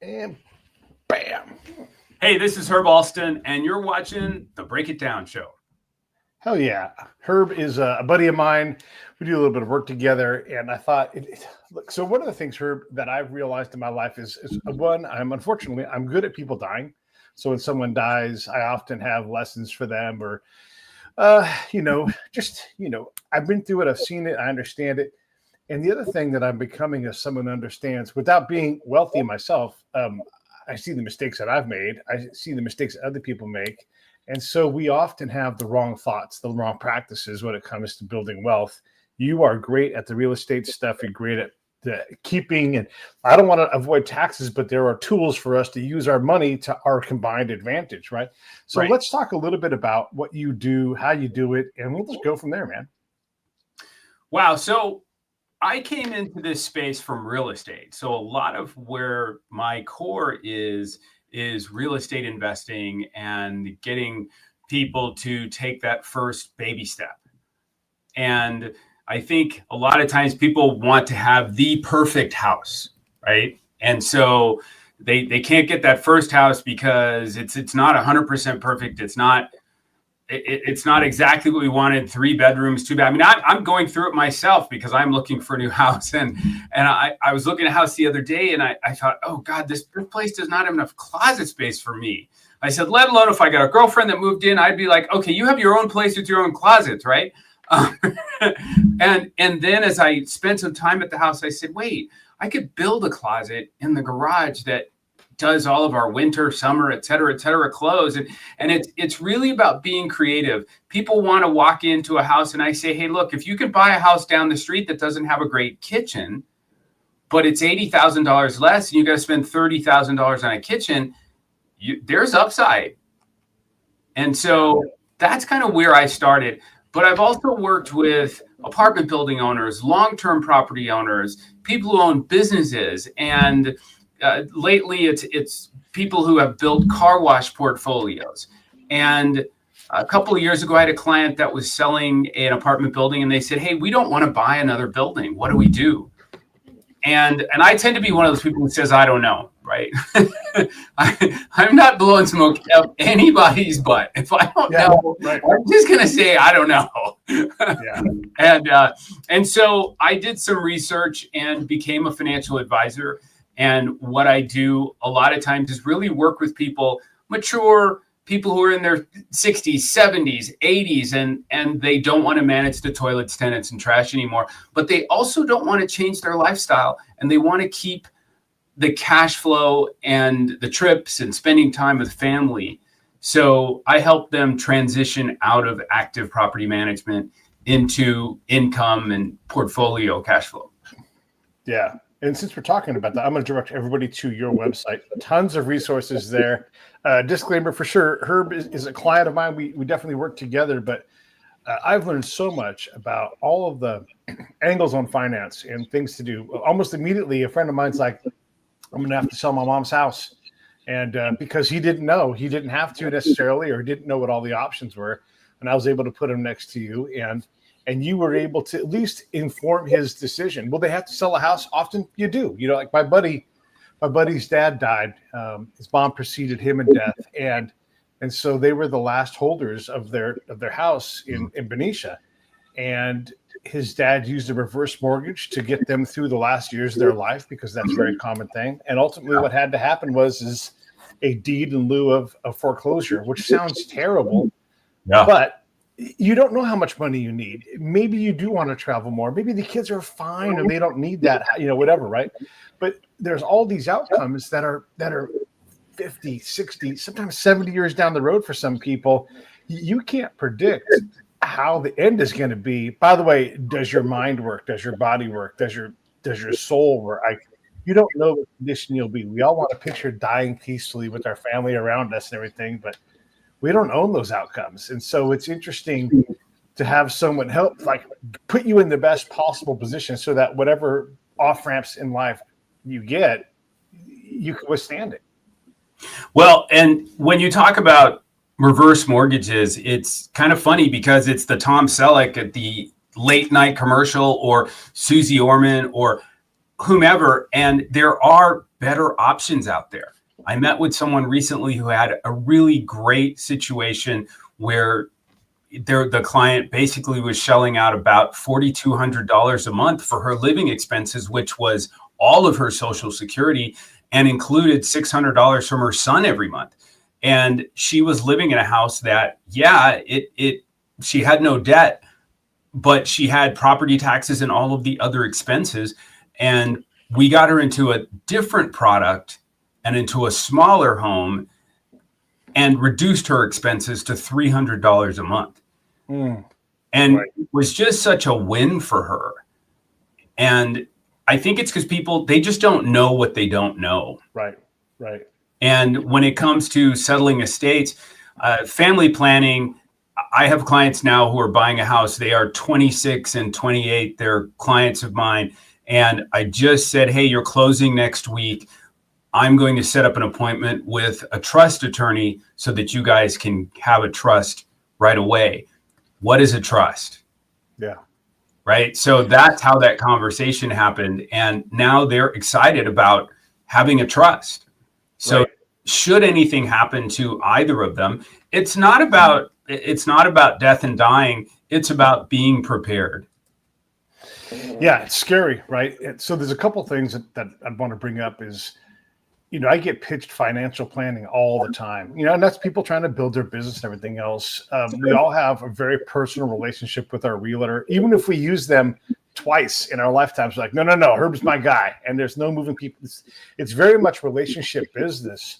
And bam. Hey, this is Herb Alston, and you're watching the Break It Down show. Hell yeah. Herb is a buddy of mine. We do a little bit of work together. And I thought, look, so one of the things, Herb, that I've realized in my life is one, I'm good at people dying. So when someone dies, I often have lessons for them or, I've been through it. I've seen it. I understand it. And the other thing that I'm becoming as someone who understands without being wealthy myself, I see the mistakes that I've made. I see the mistakes that other people make. And so we often have the wrong thoughts, the wrong practices when it comes to building wealth. You are great at the real estate stuff. You're great at the keeping. And I don't want to avoid taxes, but there are tools for us to use our money to our combined advantage, right? So Let's talk a little bit about what you do, how you do it, and we'll just go from there, man. Wow. So I came into this space from real estate. So a lot of where my core is real estate investing and getting people to take that first baby step. And I think a lot of times people want to have the perfect house, right? And so they can't get that first house because it's not 100% perfect. It's not exactly what we wanted. 3 bedrooms, 2 baths. I mean, I'm going through it myself because I'm looking for a new house. And I was looking at a house the other day and I thought, oh God, this place does not have enough closet space for me. I said, let alone if I got a girlfriend that moved in, I'd be like, okay, you have your own place with your own closets, right? And then as I spent some time at the house, I said, wait, I could build a closet in the garage that does all of our winter, summer, et cetera, clothes. And it's really about being creative. People want to walk into a house and I say, hey, look, if you can buy a house down the street that doesn't have a great kitchen, but it's $80,000 less and you got to spend $30,000 on a kitchen, there's upside. And so that's kind of where I started. But I've also worked with apartment building owners, long-term property owners, people who own businesses, and lately, it's people who have built car wash portfolios. And a couple of years ago, I had a client that was selling an apartment building, and they said, "Hey, we don't want to buy another building. What do we do?" And I tend to be one of those people who says, "I don't know." Right? I'm not blowing smoke up anybody's butt. If I don't know, I'm just gonna say I don't know. And so I did some research and became a financial advisor. And what I do a lot of times is really work with people, mature people who are in their 60s, 70s, 80s, and they don't want to manage the toilets, tenants, and trash anymore. But they also don't want to change their lifestyle, and they want to keep the cash flow and the trips and spending time with family. So I help them transition out of active property management into income and portfolio cash flow. Yeah. And since we're talking about that, I'm going to direct everybody to your website. Tons of resources there. Disclaimer for sure, Herb is a client of mine. We definitely work together, but I've learned so much about all of the angles on finance and things to do. Almost immediately, a friend of mine's like, I'm going to have to sell my mom's house. And because he didn't know, he didn't have to necessarily, or didn't know what all the options were. And I was able to put him next to you. And you were able to at least inform his decision. Will they have to sell a house? Often you do. You know, like my buddy's dad died. His mom preceded him in death. And so they were the last holders of their house in Benicia. And his dad used a reverse mortgage to get them through the last years of their life, because that's a very common thing. And ultimately what had to happen was a deed in lieu of foreclosure, which sounds terrible. Yeah. But you don't know how much money you need. Maybe you do want to travel more. Maybe the kids are fine and they don't need that, whatever, right? But there's all these outcomes that are 50, 60, sometimes 70 years down the road for some people. You can't predict how the end is going to be. By the way, does your mind work? Does your body work? Does your soul work? You don't know what condition you'll be. We all want to picture dying peacefully with our family around us and everything, but we don't own those outcomes. And so it's interesting to have someone help, like, put you in the best possible position so that whatever off-ramps in life you get, you can withstand it. Well, and when you talk about reverse mortgages, it's kind of funny because it's the Tom Selleck at the late night commercial, or Susie Orman, or whomever. And there are better options out there. I met with someone recently who had a really great situation where the client basically was shelling out about $4,200 a month for her living expenses, which was all of her Social Security and included $600 from her son every month. And she was living in a house that, she had no debt, but she had property taxes and all of the other expenses. And we got her into a different product and into a smaller home and reduced her expenses to $300 a month. And it was just such a win for her. And I think it's because people, they just don't know what they don't know. Right. And when it comes to settling estates, family planning, I have clients now who are buying a house. They are 26 and 28. They're clients of mine. And I just said, hey, you're closing next week. I'm going to set up an appointment with a trust attorney so that you guys can have a trust right away. What is a trust? Yeah. Right. So that's how that conversation happened. And now they're excited about having a trust. So should anything happen to either of them, it's not about death and dying. It's about being prepared. Yeah, it's scary, right? So there's a couple things that I'd want to bring up is, I get pitched financial planning all the time, and that's people trying to build their business and everything else. We all have a very personal relationship with our realtor, even if we use them twice in our lifetimes. Like, no, Herb's my guy, and there's no moving people. It's very much relationship business.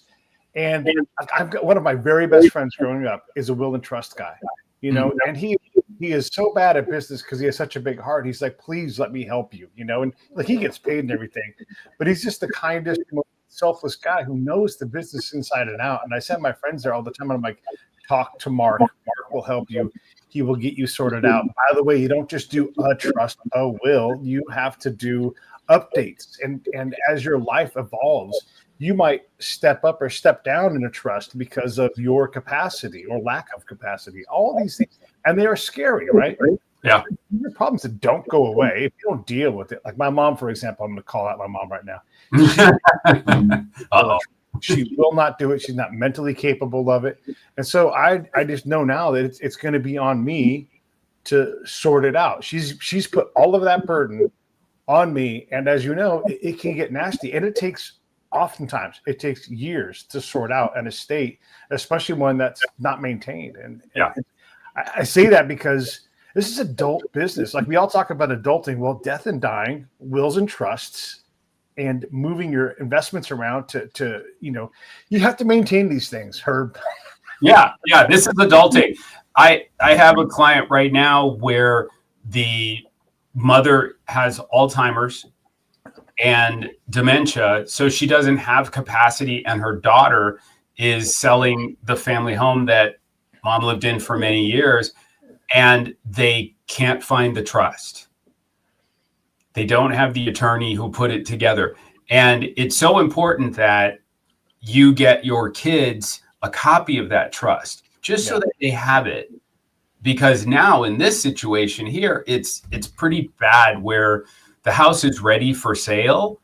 And I've got one of my very best friends growing up is a will and trust guy, and he is so bad at business because he has such a big heart. He's like, please let me help you, and like he gets paid and everything, but he's just the kindest, most selfless guy who knows the business inside and out. And I send my friends there all the time. And I'm like, talk to Mark. Mark will help you. He will get you sorted out. By the way, you don't just do a trust, a will. You have to do updates. And as your life evolves, you might step up or step down in a trust because of your capacity or lack of capacity. All these things. And they are scary, right? Yeah. There are problems that don't go away if you don't deal with it. Like my mom, for example, I'm going to call out my mom right now. She will not do it. She's not mentally capable of it. And so I just know now that it's going to be on me to sort it out. She's put all of that burden on me. And as you know, it can get nasty. And oftentimes it takes years to sort out an estate, especially one that's not maintained. And I say that because this is adult business. Like we all talk about adulting. Well, death and dying, wills and trusts, and moving your investments around to you have to maintain these things, Herb. Yeah. This is adulting. I have a client right now where the mother has Alzheimer's and dementia, so she doesn't have capacity, and her daughter is selling the family home that mom lived in for many years, and they can't find the trust. They don't have the attorney who put it together. And it's so important that you get your kids a copy of that trust just so that they have it. Because now in this situation here, it's pretty bad where the house is ready for sale,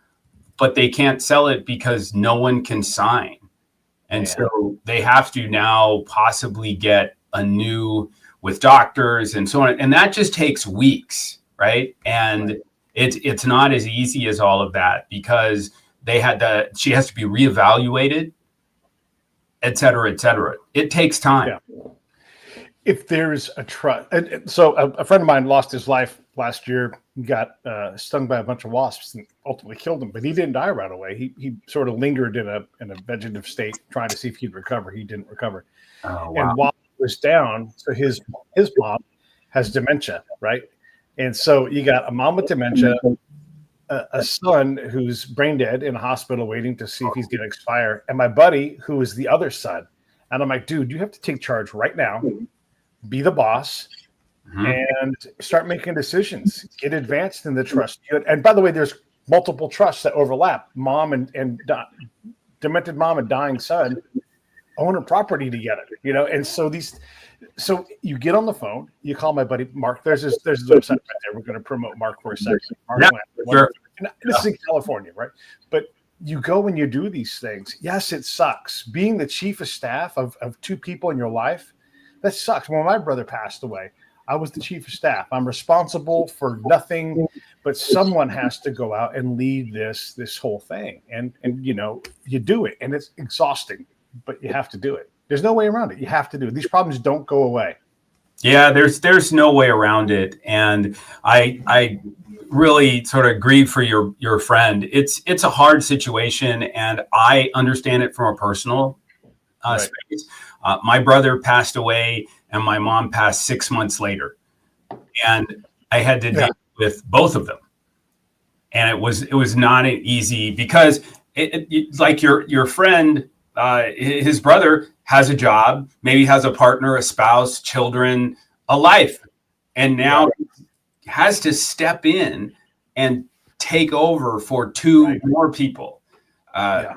but they can't sell it because no one can sign. And so they have to now possibly get a new with doctors and so on. And that just takes weeks, right? And it's not as easy as all of that because she has to be reevaluated, et cetera, et cetera. It takes time. Yeah. If there's a trust, so a friend of mine lost his life last year, got stung by a bunch of wasps and ultimately killed him, but he didn't die right away. He sort of lingered in a vegetative state, trying to see if he'd recover. He didn't recover. Oh, wow. And while he was down, so his mom has dementia, right? And so you got a mom with dementia, a son who's brain dead in a hospital waiting to see if he's going to expire, and my buddy who is the other son. And I'm like, dude, you have to take charge right now, be the boss, and start making decisions. Get advanced in the trust. And by the way, there's multiple trusts that overlap. Mom and demented mom and dying son own a property together, and so you get on the phone, you call my buddy Mark. There's his website right there. We're going to promote Mark for a second. Mark Land. Sure. This is in California, right? But you go and you do these things. Yes, it sucks. Being the chief of staff of two people in your life, that sucks. When my brother passed away, I was the chief of staff. I'm responsible for nothing, but someone has to go out and lead this whole thing. And you know, you do it, and it's exhausting, but you have to do it. There's no way around it. You have to do it. These problems don't go away. Yeah, there's no way around it. And I really sort of grieve for your friend. It's a hard situation, and I understand it from a personal space. My brother passed away, and my mom passed 6 months later, and I had to deal with both of them, and it was not an easy, because it like your friend, his brother has a job, maybe has a partner, a spouse, children, a life, and now has to step in and take over for two more people. Mine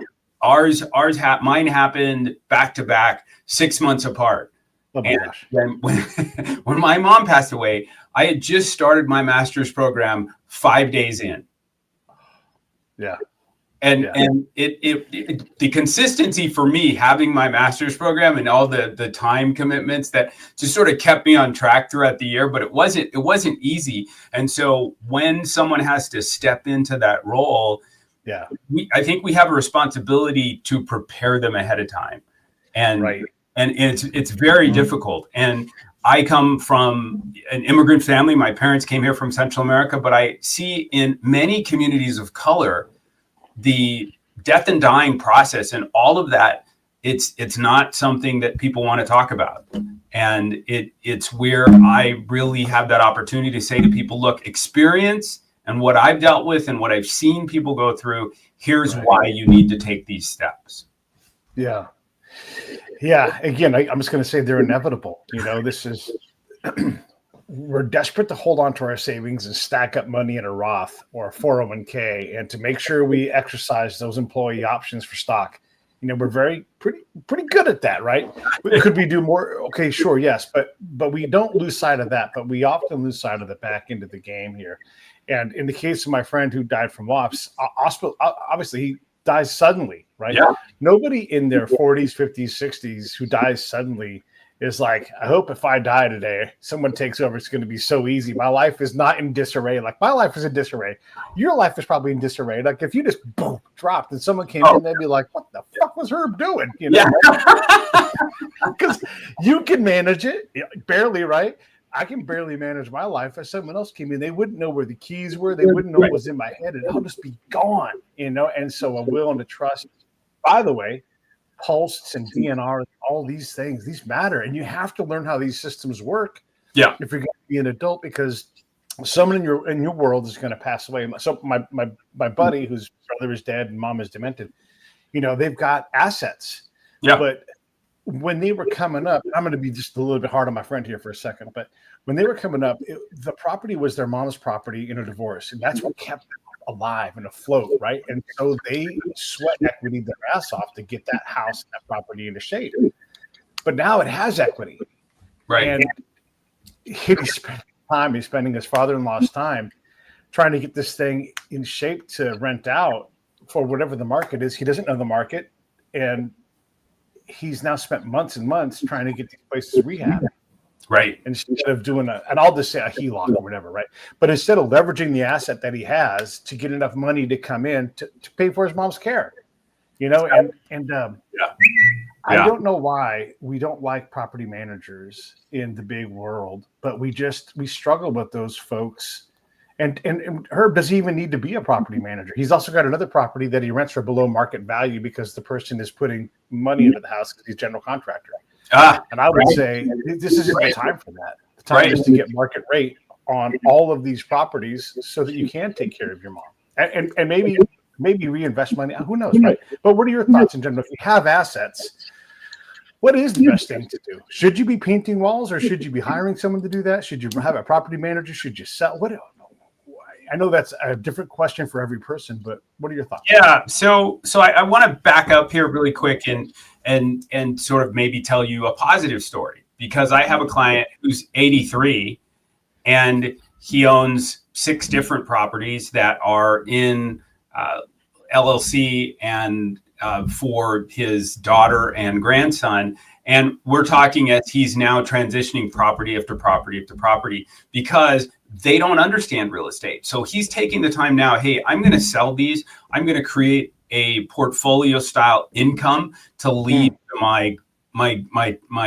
happened back to back, 6 months apart. Oh my gosh. Then when my mom passed away, I had just started my master's program 5 days in. Yeah. And the consistency for me, having my master's program and all the time commitments, that just sort of kept me on track throughout the year, but it wasn't easy. And so when someone has to step into that role, I think we have a responsibility to prepare them ahead of time. And it's very difficult. And I come from an immigrant family. My parents came here from Central America, but I see in many communities of color, the death and dying process and all of that, it's not something that people want to talk about. And it's where I really have that opportunity to say to people, look, experience and what I've dealt with and what I've seen people go through, here's why you need to take these steps. Yeah. Yeah. Again, I'm just going to say they're inevitable. You know, this is, we're desperate to hold on to our savings and stack up money in a Roth or a 401k, and to make sure we exercise those employee options for stock. You know, we're pretty good at that, right? Could we do more? Okay, sure, yes, but we don't lose sight of that. But we often lose sight of the back end of the game here. And in the case of my friend who died from WAPS, obviously he dies suddenly, right? Yeah. Nobody in their 40s, 50s, 60s who dies suddenly is like, I hope if I die today, someone takes over. It's going to be so easy. My life is not in disarray. Like, my life is in disarray. Your life is probably in disarray. Like, if you just boom, dropped and someone came in, they'd be like, what the fuck was Herb doing? You know, because you can manage it barely, right? I can barely manage my life. If someone else came in, they wouldn't know where the keys were. They wouldn't know what was in my head, and I'll just be gone, you know? And so I'm willing to trust. By the way, pulse and DNR, all these things, these matter. And you have to learn how these systems work. Yeah. If you're going to be an adult, because someone in your world is going to pass away. So my buddy, whose brother is dead and mom is demented, you know, they've got assets. Yeah. But when they were coming up, I'm going to be just a little bit hard on my friend here for a second, but when they were coming up, the property was their mom's property in a divorce. And that's what kept them alive and afloat, right? And so they sweat equity their ass off to get that house, that property into shape. But now it has equity, right? And he's spending his father-in-law's time trying to get this thing in shape to rent out for whatever the market is. He doesn't know the market, and he's now spent months and months trying to get these places rehabbed. Right. Instead of doing and I'll just say a HELOC or whatever, right? But instead of leveraging the asset that he has to get enough money to come in to pay for his mom's care, you know, I don't know why we don't like property managers in the big world, but we struggle with those folks. And Herb doesn't even need to be a property manager. He's also got another property that he rents for below market value because the person is putting money into the house because he's a general contractor. And I would say this isn't the time for that. The time is to get market rate on all of these properties so that you can take care of your mom and maybe reinvest money. Who knows, right? But what are your thoughts in general? If you have assets, what is the best thing to do? Should you be painting walls, or should you be hiring someone to do that? Should you have a property manager? Should you sell? I know that's a different question for every person, but what are your thoughts? Yeah, so I want to back up here really quick and sort of maybe tell you a positive story, because I have a client who's 83 and he owns 6 different properties that are in LLC and for his daughter and grandson. And we're talking as he's now transitioning property after property after property because they don't understand real estate. So he's taking the time now. Hey, I'm going to sell these. I'm going to create a portfolio style income to leave to my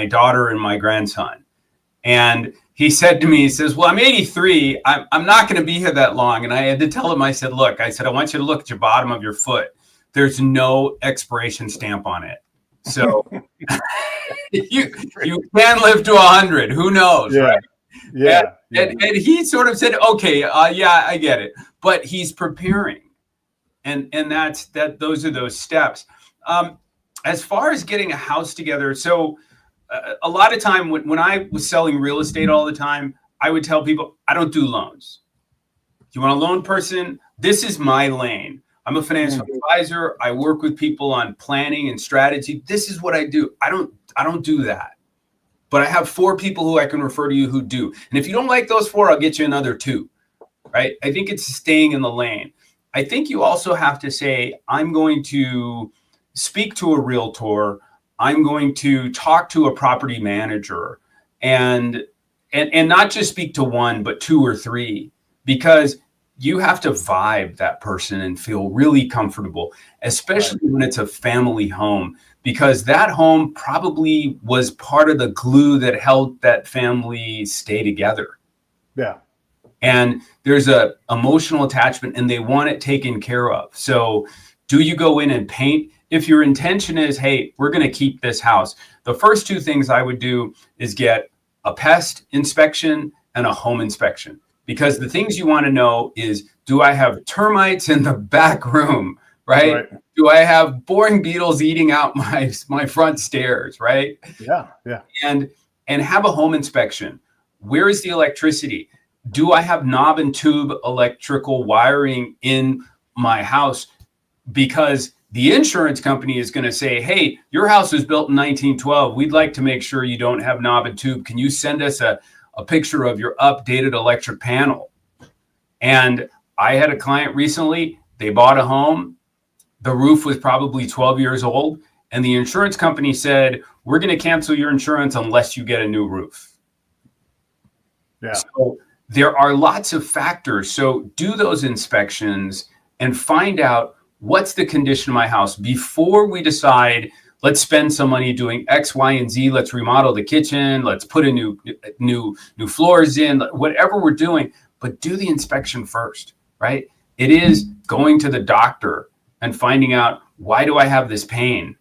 daughter and my grandson. And he said to me, he says, well, I'm 83. I'm not going to be here that long. And I had to tell him, I said, look, I want you to look at your bottom of your foot. There's no expiration stamp on it. So you can live to 100. Who knows? Right? And he sort of said, okay, yeah, I get it. But he's preparing. And those are those steps. As far as getting a house together, so a lot of time when I was selling real estate all the time, I would tell people, I don't do loans. You want a loan person? This is my lane. I'm a financial advisor. I work with people on planning and strategy. This is what I do. I don't do that. But I have 4 people who I can refer to you who do. And if you don't like those 4, I'll get you another 2. Right? I think it's staying in the lane. I think you also have to say, I'm going to speak to a realtor. I'm going to talk to a property manager and not just speak to 1, but 2 or 3, because you have to vibe that person and feel really comfortable, especially when it's a family home, because that home probably was part of the glue that held that family stay together. Yeah. And there's a emotional attachment and they want it taken care of. So do you go in and paint? If your intention is, hey, we're going to keep this house, the first 2 things I would do is get a pest inspection and a home inspection. Because the things you want to know is, do I have termites in the back room, right? Do I have boring beetles eating out my front stairs, right? Yeah. And have a home inspection. Where is the electricity? Do I have knob and tube electrical wiring in my house? Because the insurance company is going to say, hey, your house was built in 1912. We'd like to make sure you don't have knob and tube. Can you send us a picture of your updated electric panel? And I had a client recently, they bought a home. The roof was probably 12 years old. And the insurance company said, we're going to cancel your insurance unless you get a new roof. Yeah. So there are lots of factors. So do those inspections and find out what's the condition of my house before we decide, let's spend some money doing X, Y, and Z. Let's remodel the kitchen. Let's put a new floors in, whatever we're doing, but do the inspection first, right? It is going to the doctor and finding out, why do I have this pain?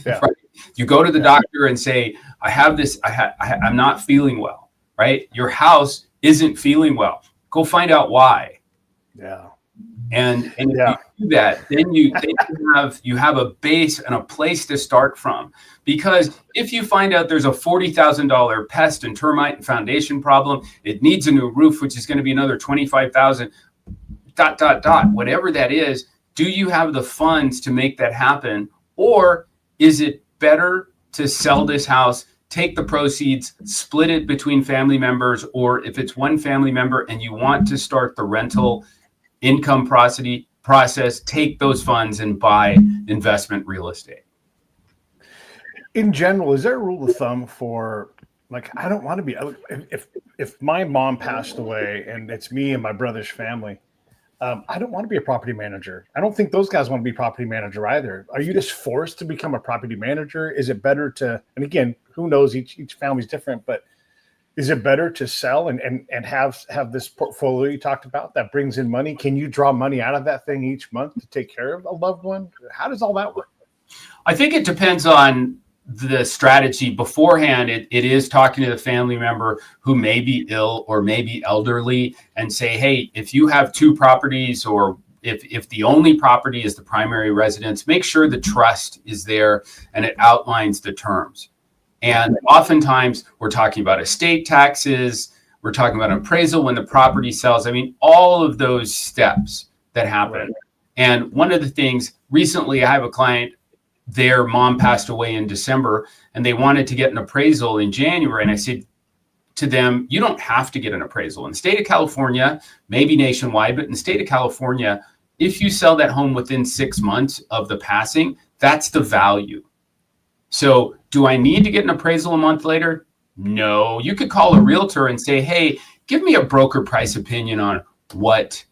Yeah. Right? You go to the doctor and say, I have this, I'm not feeling well, right? Your house isn't feeling well. Go find out why. Yeah. And if you do that, then you have a base and a place to start from. Because if you find out there's a $40,000 pest and termite and foundation problem, it needs a new roof, which is going to be another $25,000, ... whatever that is, do you have the funds to make that happen? Or is it better to sell this house, take the proceeds, split it between family members, or if it's one family member and you want to start the rental income process, take those funds and buy investment real estate? In general, is there a rule of thumb for, like, I don't want to be, if my mom passed away and it's me and my brother's family, I don't want to be a property manager. I don't think those guys want to be property manager either. Are you just forced to become a property manager? Is it better to, and again, who knows, each family's different, but is it better to sell and have this portfolio you talked about that brings in money? Can you draw money out of that thing each month to take care of a loved one? How does all that work? I think it depends on the strategy beforehand. It is talking to the family member who may be ill or may be elderly and say, hey, if you have 2 properties, or if the only property is the primary residence, make sure the trust is there and it outlines the terms. And oftentimes we're talking about estate taxes, we're talking about appraisal when the property sells. I mean, all of those steps that happen. Right. And one of the things, recently I have a client, their mom passed away in December and they wanted to get an appraisal in January. And I said to them, you don't have to get an appraisal. In the state of California, maybe nationwide, but in the state of California, if you sell that home within 6 months of the passing, that's the value. So do I need to get an appraisal a month later? No. You could call a realtor and say, hey, give me a broker price opinion on what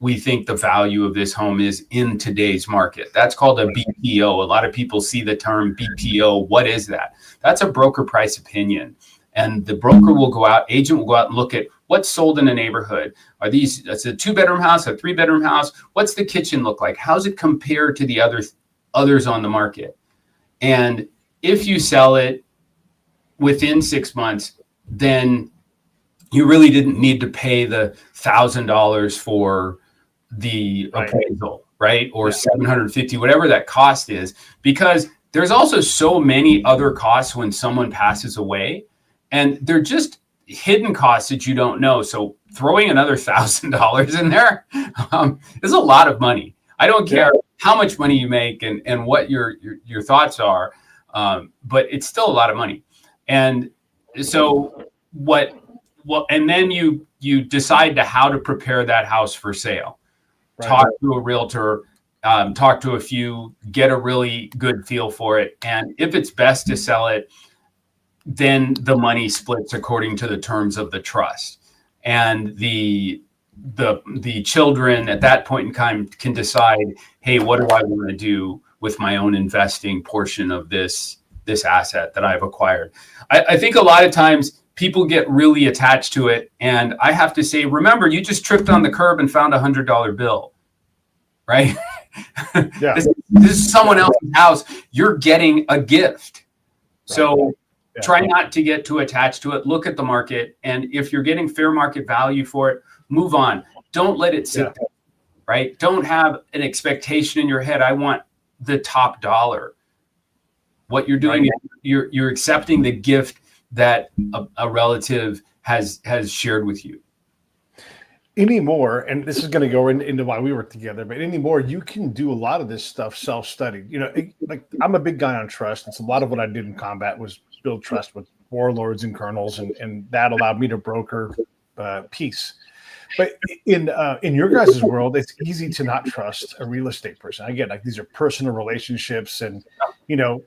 we think the value of this home is in today's market. That's called a BPO. A lot of people see the term BPO. What is that? That's a broker price opinion. And the broker will go out, agent will go out and look at what's sold in a neighborhood. Are these, it's a 2-bedroom house, a 3-bedroom house? What's the kitchen look like? How's it compare to the others on the market? And if you sell it within 6 months, then you really didn't need to pay the $1,000 for the appraisal, right? Or $750, whatever that cost is, because there's also so many other costs when someone passes away, and they're just hidden costs that you don't know. So throwing another $1,000 in there is a lot of money. I don't care how much money you make and what your thoughts are, but it's still a lot of money. And so and then you decide how to prepare that house for sale. Right. Talk to a realtor, talk to a few, get a really good feel for it. And if it's best to sell it, then the money splits according to the terms of the trust. And the children at that point in time can decide, hey, what do I want to do with my own investing portion of this asset that I've acquired? I think a lot of times people get really attached to it. And I have to say, remember, you just tripped on the curb and found $100 bill, right? Yeah. This is someone else's house. You're getting a gift. Right. So try not to get too attached to it. Look at the market. And if you're getting fair market value for it, move on. Don't let it sit there, right? Don't have an expectation in your head. I want the top dollar. What you're doing is you're accepting the gift that a relative has shared with you. Anymore, and this is going to go into why we work together, but anymore, you can do a lot of this stuff self-studied. You know, like I'm a big guy on trust. It's a lot of what I did in combat was build trust with warlords and colonels, and that allowed me to broker peace. But in your guys' world, it's easy to not trust a real estate person. Again, like these are personal relationships, and you know,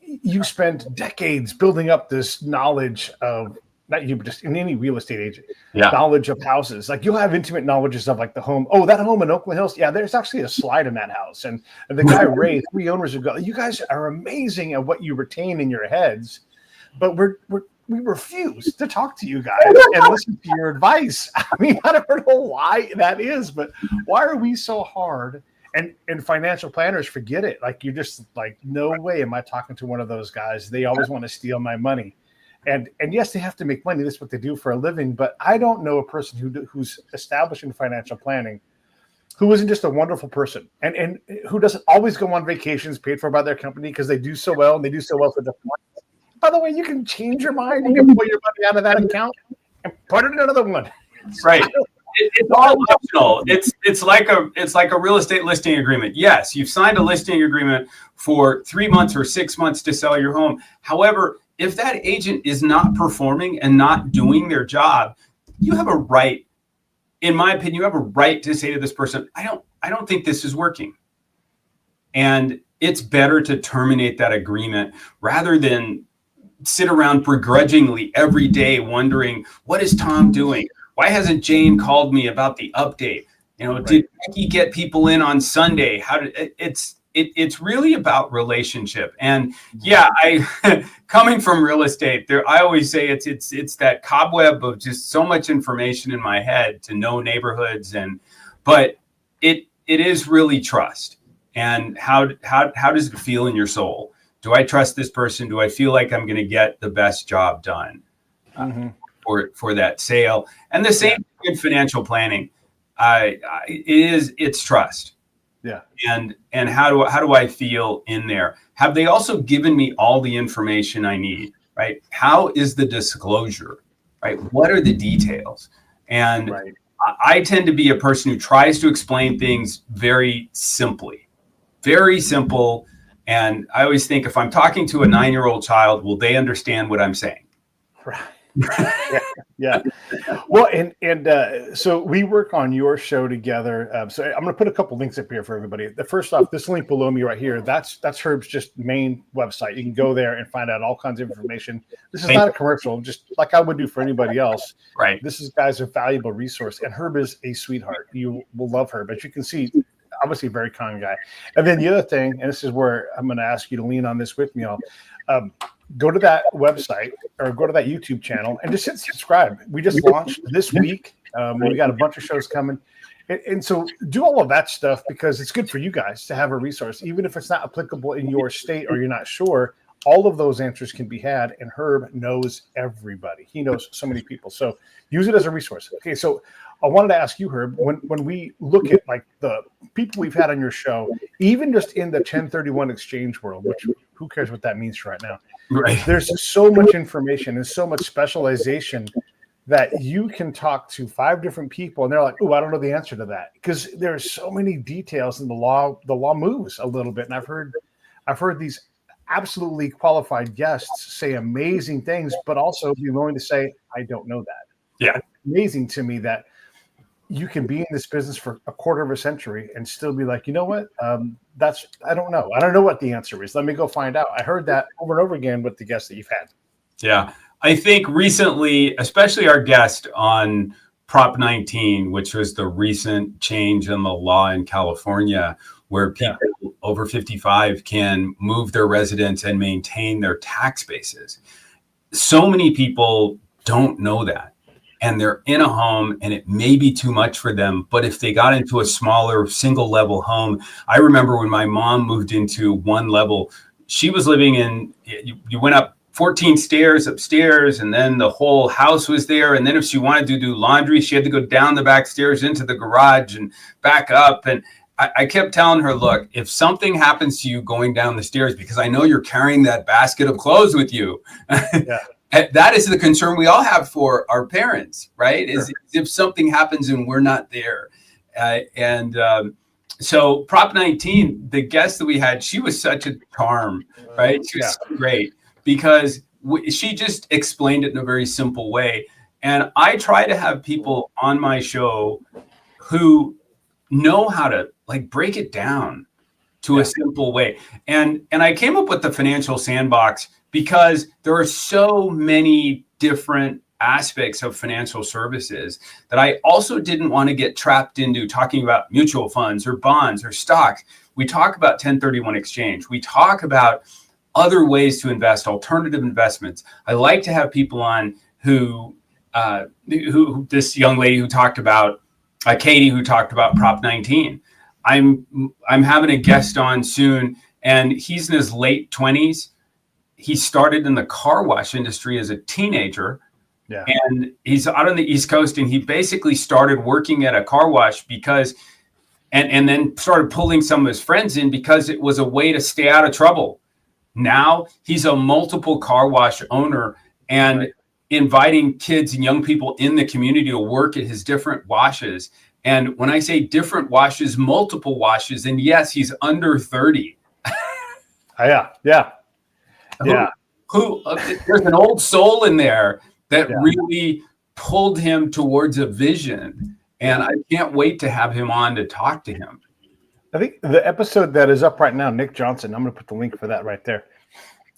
you spent decades building up this knowledge of, not you, but just in any real estate agent, knowledge of houses. Like you'll have intimate knowledge of like the home. Oh, that home in Oakland Hills. Yeah, there's actually a slide in that house. And the guy Ray, 3 owners ago, you guys are amazing at what you retain in your heads, but we refuse to talk to you guys and listen to your advice. I mean, I don't know why that is, but why are we so hard? And financial planners forget it. Like you're just like, no way am I talking to one of those guys. They always want to steal my money. And yes, they have to make money. That's what they do for a living. But I don't know a person who's establishing financial planning who isn't just a wonderful person and who doesn't always go on vacations paid for by their company because they do so well and they do so well for the money. By the way, you can change your mind. You can pull your money out of that account and put it in another one. Right. It's all optional. It's like a real estate listing agreement. Yes, you've signed a listing agreement for 3 months or 6 months to sell your home. However, if that agent is not performing and not doing their job, you have a right, in my opinion, you have a right to say to this person, I don't think this is working. And it's better to terminate that agreement rather than sit around begrudgingly every day wondering, what is Tom doing? Why hasn't Jane called me about the update? You know, did Becky get people in on Sunday? It's really about relationship. And yeah, coming from real estate, I always say it's that cobweb of just so much information in my head to know neighborhoods, but it is really trust. And how does it feel in your soul? Do I trust this person? Do I feel like I'm going to get the best job done for that sale? And the same in financial planning. It's trust. Yeah. And how do I feel in there? Have they also given me all the information I need? Right? How is the disclosure? Right? What are the details? And I tend to be a person who tries to explain things very simply, very simple. And I always think if I'm talking to a 9-year-old child, will they understand what I'm saying? Right. Yeah. Well, so we work on your show together. So I'm going to put a couple links up here for everybody. The first off, this link below me right here, that's Herb's just main website. You can go there and find out all kinds of information. This is not a commercial, just like I would do for anybody else. Right. This is, guys, a valuable resource, and Herb is a sweetheart. You will love Herb, as you can see. Obviously, a very kind guy. And then the other thing, and this is where I'm going to ask you to lean on this with me all. Go to that website or go to that YouTube channel and just hit subscribe. We just launched this week. We got a bunch of shows coming. And so do all of that stuff because it's good for you guys to have a resource, even if it's not applicable in your state or you're not sure. All of those answers can be had, and Herb knows everybody. He knows so many people. So use it as a resource. Okay, so I wanted to ask you, Herb, when we look at like the people we've had on your show, even just in the 1031 exchange world, which who cares what that means right now? Right. There's so much information and so much specialization that you can talk to 5 different people and they're like, oh, I don't know the answer to that, because there's so many details in the law. The law moves a little bit. And I've heard these absolutely qualified guests say amazing things, but also be willing to say, I don't know that. Yeah. It's amazing to me that you can be in this business for a quarter of a century and still be like, you know what? I don't know. I don't know what the answer is. Let me go find out. I heard that over and over again with the guests that you've had. Yeah. I think recently, especially our guest on Prop 19, which was the recent change in the law in California, where people over 55 can move their residence and maintain their tax bases. So many people don't know that. And they're in a home and it may be too much for them. But if they got into a smaller single level home, I remember when my mom moved into one level, she was living in, you went up 14 stairs upstairs and then the whole house was there. And then if she wanted to do laundry, she had to go down the back stairs into the garage and back up. And I kept telling her, look, if something happens to you going down the stairs, because I know you're carrying that basket of clothes with you. Yeah. That is the concern we all have for our parents, right? Sure. Is if something happens and we're not there. So Prop 19, the guest that we had, she was such a charm, right? She was so great because she just explained it in a very simple way. And I try to have people on my show who know how to like break it down to a simple way. And I came up with the financial sandbox because there are so many different aspects of financial services that I also didn't want to get trapped into talking about mutual funds or bonds or stocks. We talk about 1031 exchange. We talk about other ways to invest, alternative investments. I like to have people on who this young lady who talked about, Katie, who talked about Prop 19. I'm having a guest on soon, and he's in his late 20s. He started in the car wash industry as a teenager, and he's out on the East Coast, and he basically started working at a car wash because, and then started pulling some of his friends in because it was a way to stay out of trouble. Now he's a multiple car wash owner and inviting kids and young people in the community to work at his different washes. And when I say different washes, multiple washes, and yes, he's under 30. There's an old soul in there that really pulled him towards a vision. And I can't wait to have him on to talk to him. I think the episode that is up right now, Nick Johnson, I'm going to put the link for that right there.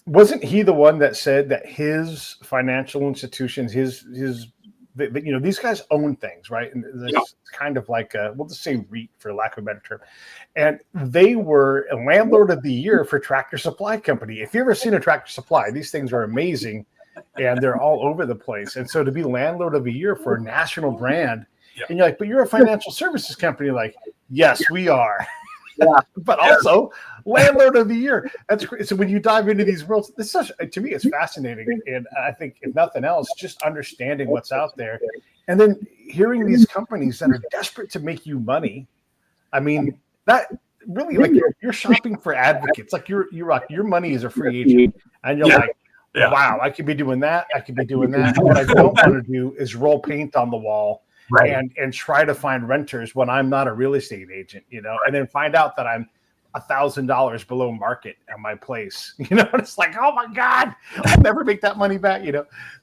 Wasn't he the one that said that his financial institutions, these guys own things, right? And it's kind of like we'll just say REIT for lack of a better term. And they were a landlord of the year for Tractor Supply Company. If you've ever seen a Tractor Supply, these things are amazing and they're all over the place. And so to be landlord of the year for a national brand, and you're like, but you're a financial services company. Like, yes, we are. But also landlord of the year. That's great. So when you dive into these worlds, to me, it's fascinating. And I think if nothing else, just understanding what's out there and then hearing these companies that are desperate to make you money. I mean, that really like you're shopping for advocates. Like your money is a free agent and you're like, wow, I could be doing that. I could be doing that. What I don't want to do is roll paint on the wall. Right. And try to find renters when I'm not a real estate agent, and then find out that $1,000 below market at my place. And it's like, oh my God, I'll never make that money back.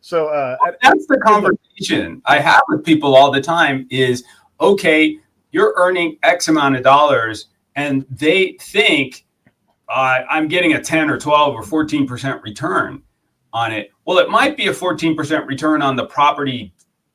So that's the conversation I have with people all the time is, okay, you're earning X amount of dollars and they think I'm getting a 10 or 12 or 14% return on it. Well, it might be a 14% return on the property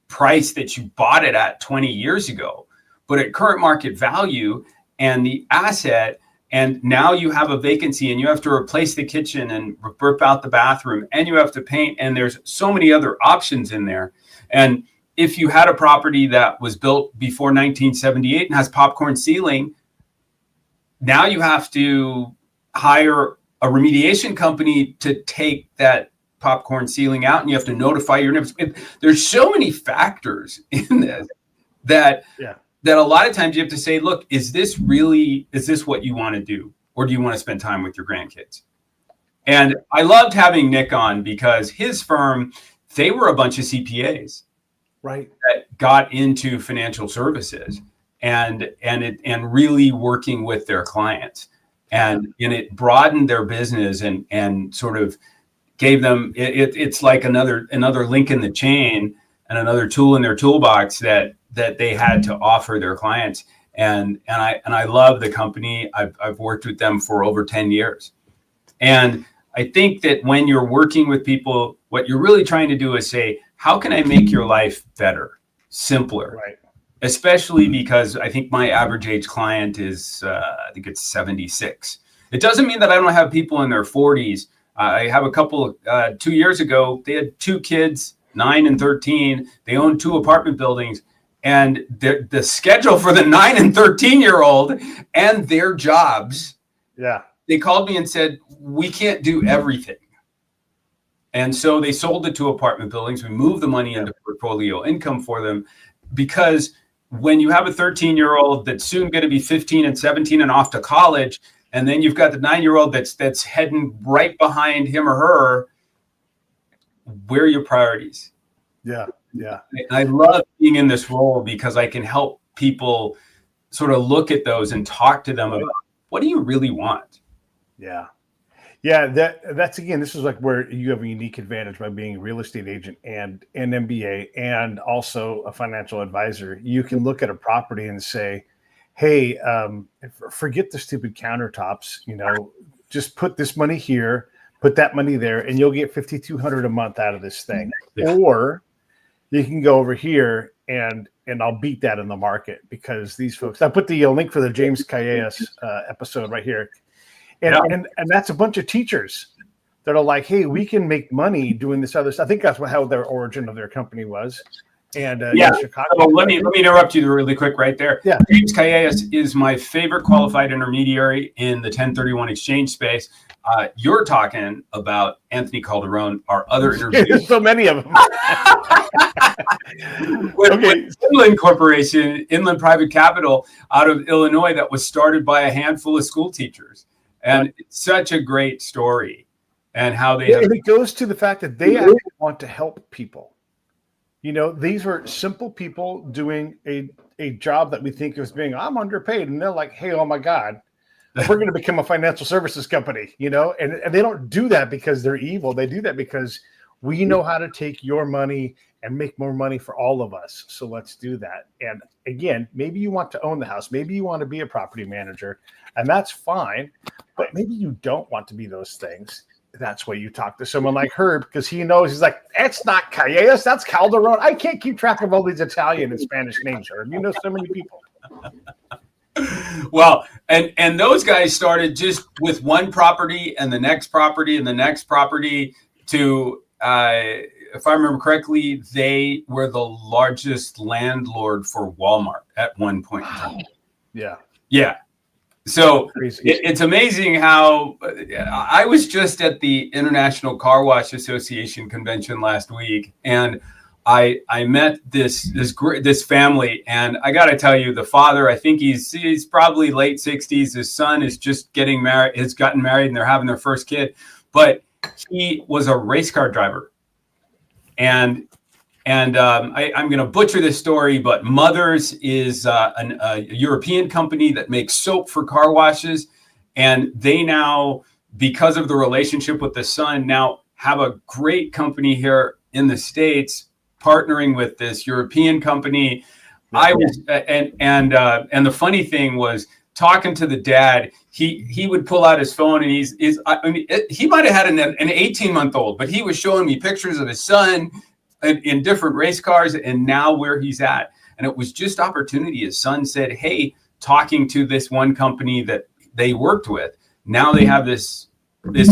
price that you bought it at 20 years ago, but at current market value and the asset, and now you have a vacancy and you have to replace the kitchen and rip out the bathroom and you have to paint, and there's so many other options in there. And if you had a property that was built before 1978 and has popcorn ceiling, now you have to hire a remediation company to take that popcorn ceiling out, and you have to notify your neighbors. There's so many factors in this that a lot of times you have to say, look, is this what you want to do? Or do you want to spend time with your grandkids? And I loved having Nick on because his firm, they were a bunch of CPAs, right, that got into financial services and really working with their clients. And it broadened their business and sort of gave them, it's like another link in the chain and another tool in their toolbox that they had to offer their clients. And I love the company. I've worked with them for over 10 years. And I think that when you're working with people, what you're really trying to do is say, how can I make your life better, simpler? Right. Especially because I think my average age client is, I think it's 76. It doesn't mean that I don't have people in their 40s. I have a couple, 2 years ago, they had 2 kids, 9 and 13. They owned 2 apartment buildings. And the schedule for the 9 and 13-year-old and their jobs, they called me and said, we can't do everything. And so they sold the 2 apartment buildings. We moved the money into portfolio income for them, because when you have a 13-year-old that's soon going to be 15 and 17 and off to college, and then you've got the 9-year-old that's heading right behind him or her, where are your priorities? Yeah. I love being in this role because I can help people sort of look at those and talk to them about, what do you really want? Yeah, that's again, this is like where you have a unique advantage by being a real estate agent and an MBA and also a financial advisor. You can look at a property and say, hey, forget the stupid countertops, just put this money here, put that money there, and you'll get $5,200 a month out of this thing. Yeah. Or you can go over here and I'll beat that in the market, because these folks, I put the link for the James Calles episode right here. And that's a bunch of teachers that are like, hey, we can make money doing this other stuff. I think that's how their origin of their company was. And Chicago. So let me interrupt you really quick right there. Yeah. James Calles is my favorite qualified intermediary in the 1031 exchange space. You're talking about Anthony Calderon, our other interview. There's so many of them. with Inland Corporation, Inland Private Capital out of Illinois, that was started by a handful of school teachers. And it's such a great story, and how they and it goes to the fact that they actually want to help people. These were simple people doing a job that we think is being, I'm underpaid. And they're like, hey, oh my God, we're going to become a financial services company, and they don't do that because they're evil. They do that because we know how to take your money and make more money for all of us. So let's do that. And again, maybe you want to own the house. Maybe you want to be a property manager, and that's fine. But maybe you don't want to be those things. That's why you talk to someone like Herb, because he knows, he's like, that's not Calles, that's Calderon. I can't keep track of all these Italian and Spanish names, Herb. You know so many people. Well, and those guys started just with one property and the next property and the next property to, if I remember correctly, they were the largest landlord for Walmart at one point in time. Yeah. So it's amazing how I was just at the International Car Wash Association convention last week, and I met this family, and I got to tell you, the father, I think he's probably late 60s. His son is just getting married, has gotten married, and they're having their first kid. But he was a race car driver, and I'm going to butcher this story, but Mothers is a European company that makes soap for car washes. And they now, because of the relationship with the son, now have a great company here in the States, partnering with this European company. I was, and the funny thing was, talking to the dad, he would pull out his phone and he might have had an 18-month-old, but he was showing me pictures of his son in different race cars and now where he's at. And it was just opportunity. His son said, hey, talking to this one company that they worked with, now they have this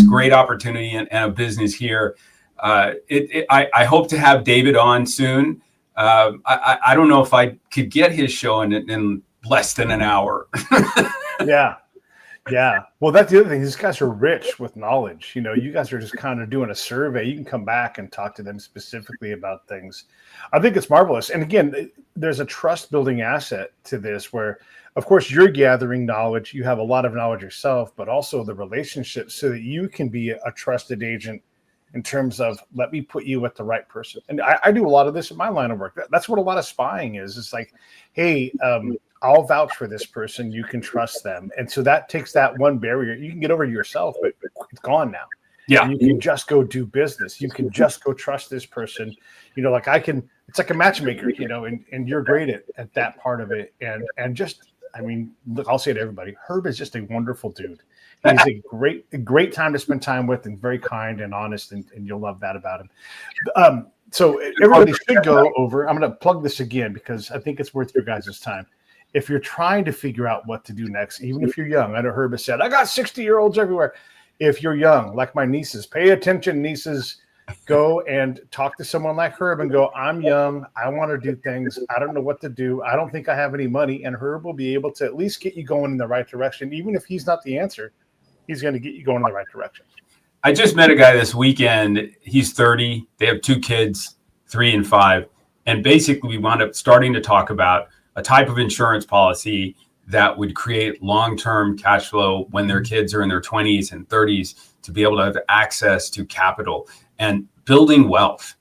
great opportunity and a business here. I hope to have David on soon. I don't know if I could get his show in less than an hour. Yeah. Well, that's the other thing. These guys are rich with knowledge. You guys are just kind of doing a survey. You can come back and talk to them specifically about things. I think it's marvelous. And again, there's a trust building asset to this where, of course, you're gathering knowledge. You have a lot of knowledge yourself, but also the relationships so that you can be a trusted agent in terms of, let me put you with the right person. And I do a lot of this in my line of work. That's what a lot of spying is. It's like, hey, I'll vouch for this person. You can trust them. And so that takes that one barrier. You can get over it yourself, but it's gone now. Yeah. And you can just go do business. You can just go trust this person. Like it's like a matchmaker, and you're great at that part of it. And just, look, I'll say to everybody, Herb is just a wonderful dude. He's a great time to spend time with, and very kind and honest, and you'll love that about him. So everybody should go over. I'm going to plug this again because I think it's worth your guys' time. If you're trying to figure out what to do next, even if you're young, I know Herb has said, I got 60-year-olds everywhere. If you're young, like my nieces, pay attention, nieces. Go and talk to someone like Herb and go, I'm young. I want to do things. I don't know what to do. I don't think I have any money. And Herb will be able to at least get you going in the right direction. Even if he's not the answer, he's going to get you going in the right direction. I just met a guy this weekend. He's 30. They have 2 kids, 3 and 5. And basically we wound up starting to talk about a type of insurance policy that would create long-term cash flow when their kids are in their 20s and 30s to be able to have access to capital and building wealth,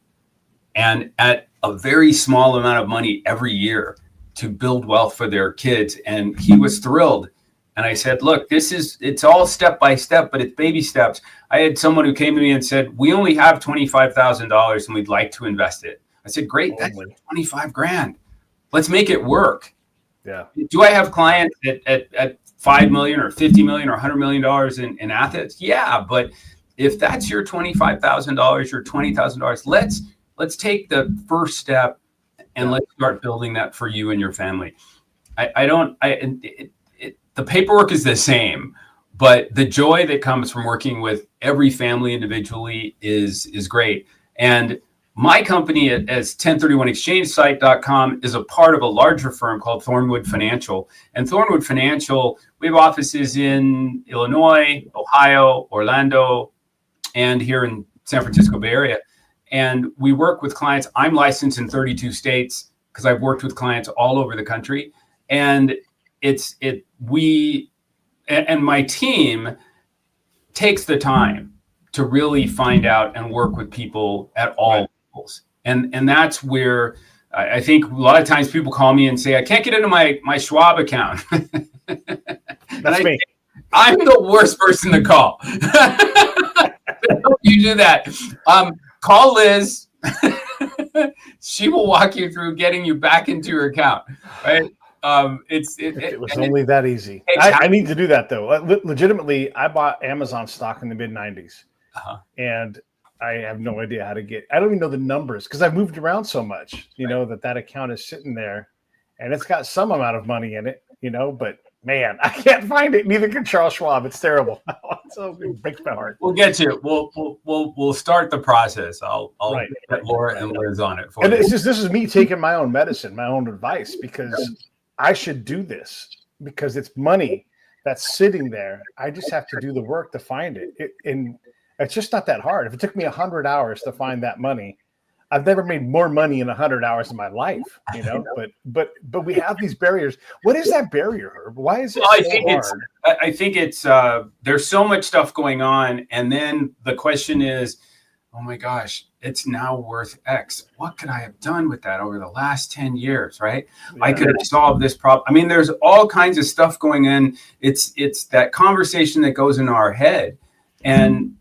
and at a very small amount of money every year to build wealth for their kids. And he was thrilled. And I said, look, it's all step by step, but it's baby steps. I had someone who came to me and said, we only have $25,000 and we'd like to invest it. I said, great, that's 25 grand. Let's make it work. Yeah. Do I have clients at 5 million or 50 million or $100 million in assets? Yeah. But if that's your $25,000 or $20,000, let's take the first step and let's start building that for you and your family. The paperwork is the same, but the joy that comes from working with every family individually is great. And my company as 1031exchangesite.com is a part of a larger firm called Thornwood Financial. And Thornwood Financial, we have offices in Illinois, Ohio, Orlando, and here in San Francisco Bay Area. And we work with clients. I'm licensed in 32 states because I've worked with clients all over the country. And my team takes the time to really find out and work with people at all levels. And that's where I think a lot of times people call me and say, I can't get into my Schwab account. That's me. I'm the worst person to call. You do that. Call Liz. She will walk you through getting you back into your account. Right? It was only that easy. I need to do that though. Legitimately, I bought Amazon stock in the mid 90s, and I have no idea how to get. I don't even know the numbers because I've moved around so much. That account is sitting there, and it's got some amount of money in it. But man, I can't find it. Neither can Charles Schwab. It's terrible. So it breaks my heart. We'll get you. We'll start the process. I'll get Laura and Liz on it for you. And this is me taking my own medicine, my own advice, because I should do this because it's money that's sitting there. I just have to do the work to find it. And it's just not that hard. If it took me 100 hours to find that money, I've never made more money in 100 hours in my life, but we have these barriers. What is that barrier, Herb? Why is it hard? I think it's there's so much stuff going on. And then the question is, oh my gosh, it's now worth X. What could I have done with that over the last 10 years, right? Yeah. I could have solved this problem. I mean, there's all kinds of stuff going in. It's that conversation that goes in our head. And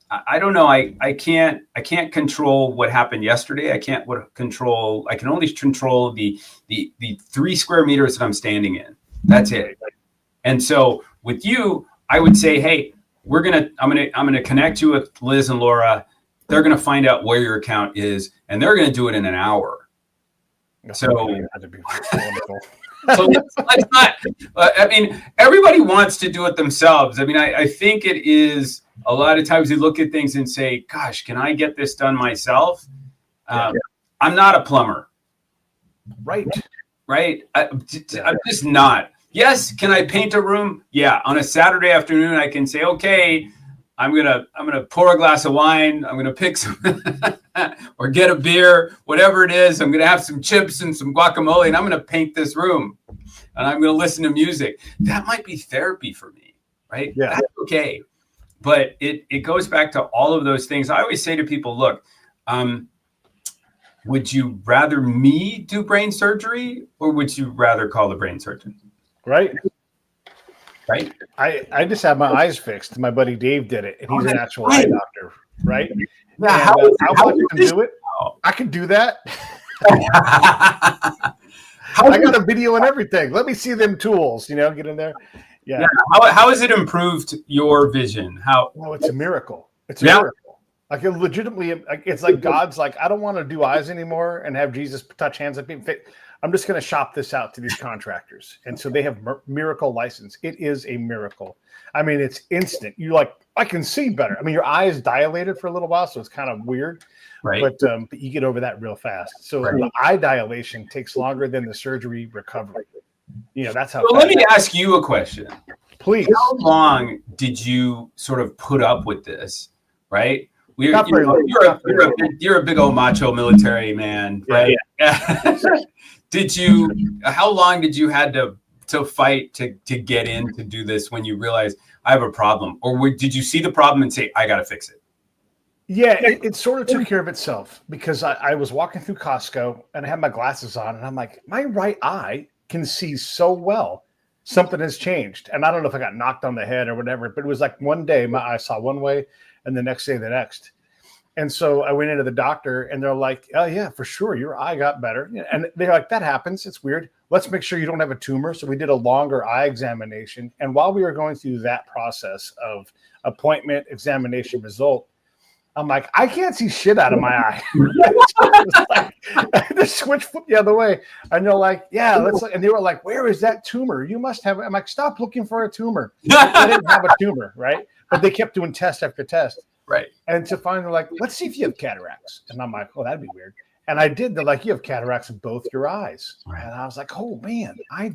I don't know. I can't control what happened yesterday. I can only control the 3 square meters that I'm standing in. That's it. And so with you, I would say, hey, I'm gonna connect you with Liz and Laura. They're gonna find out where your account is, and they're gonna do it in an hour. So, so let's not. I mean, everybody wants to do it themselves. I mean, I think it is a lot of times we look at things and say, "Gosh, can I get this done myself?" I'm not a plumber. Right. I'm just not. Yes, can I paint a room? Yeah, on a Saturday afternoon, I can say, okay, I'm gonna pour a glass of wine. I'm gonna pick some or get a beer, whatever it is. I'm gonna have some chips and some guacamole, and I'm gonna paint this room, and I'm gonna listen to music. That might be therapy for me, right? Yeah. That's okay. But it goes back to all of those things. I always say to people, look, would you rather me do brain surgery, or would you rather call the brain surgeon? Right. I just had my eyes fixed. My buddy Dave did it, and he's an actual eye doctor, right? Yeah, how you can do it? I can do that. I got a video and everything. Let me see them tools. Get in there. Yeah. How has it improved your vision? Well, it's a miracle. It's a miracle. Like it legitimately, it's like God's like, I don't want to do eyes anymore and have Jesus touch hands on people. I'm just going to shop this out to these contractors. And so they have miracle license. It is a miracle. I mean, it's instant. I can see better. I mean, your eye is dilated for a little while, so it's kind of weird. Right. But you get over that real fast. So the eye dilation takes longer than the surgery recovery. That's how. So let me ask you a question. Please. How long did you sort of put up with this? Right. You're a big old macho military man, right? Yeah. How long did you had to fight to get in to do this when you realized I have a problem? Or did you see the problem and say, I got to fix it? Yeah, it sort of took care of itself because I was walking through Costco and I had my glasses on and I'm like, my right eye can see so well. Something has changed. And I don't know if I got knocked on the head or whatever, but it was like one day my eye saw one way and the next day the next. And so I went into the doctor and they're like, oh, yeah, for sure. Your eye got better. And they're like, that happens. It's weird. Let's make sure you don't have a tumor. So we did a longer eye examination. And while we were going through that process of appointment, examination, result, I'm like, I can't see shit out of my eye. I just switch flip the other way. And they're like, yeah, let's. And they were like, where is that tumor? You must have. I'm like, stop looking for a tumor. I didn't have a tumor, right? But they kept doing test after test. Right. And to find, they're like, let's see if you have cataracts. And I'm like, oh, that'd be weird. And I did. They're like, you have cataracts in both your eyes. Right. And I was like, oh, man, I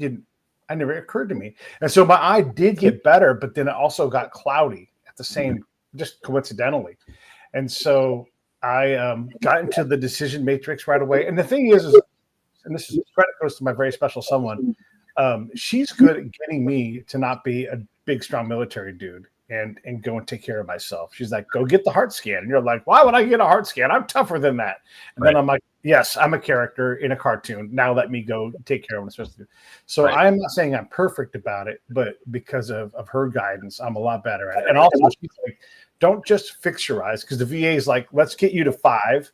never occurred to me. And so my eye did get better, but then it also got cloudy at the same, just coincidentally. And so I got into the decision matrix right away. And the thing is, and this is credit goes to my very special someone, she's good at getting me to not be a big, strong military dude and go and take care of myself. She's like, go get the heart scan. And you're like, why would I get a heart scan? I'm tougher than that. And then I'm like, yes, I'm a character in a cartoon. Now let me go take care of what I'm supposed to do. So I'm not saying I'm perfect about it, but because of her guidance, I'm a lot better at it. And also she's like, don't just fix your eyes, because the VA is like, let's get you to 5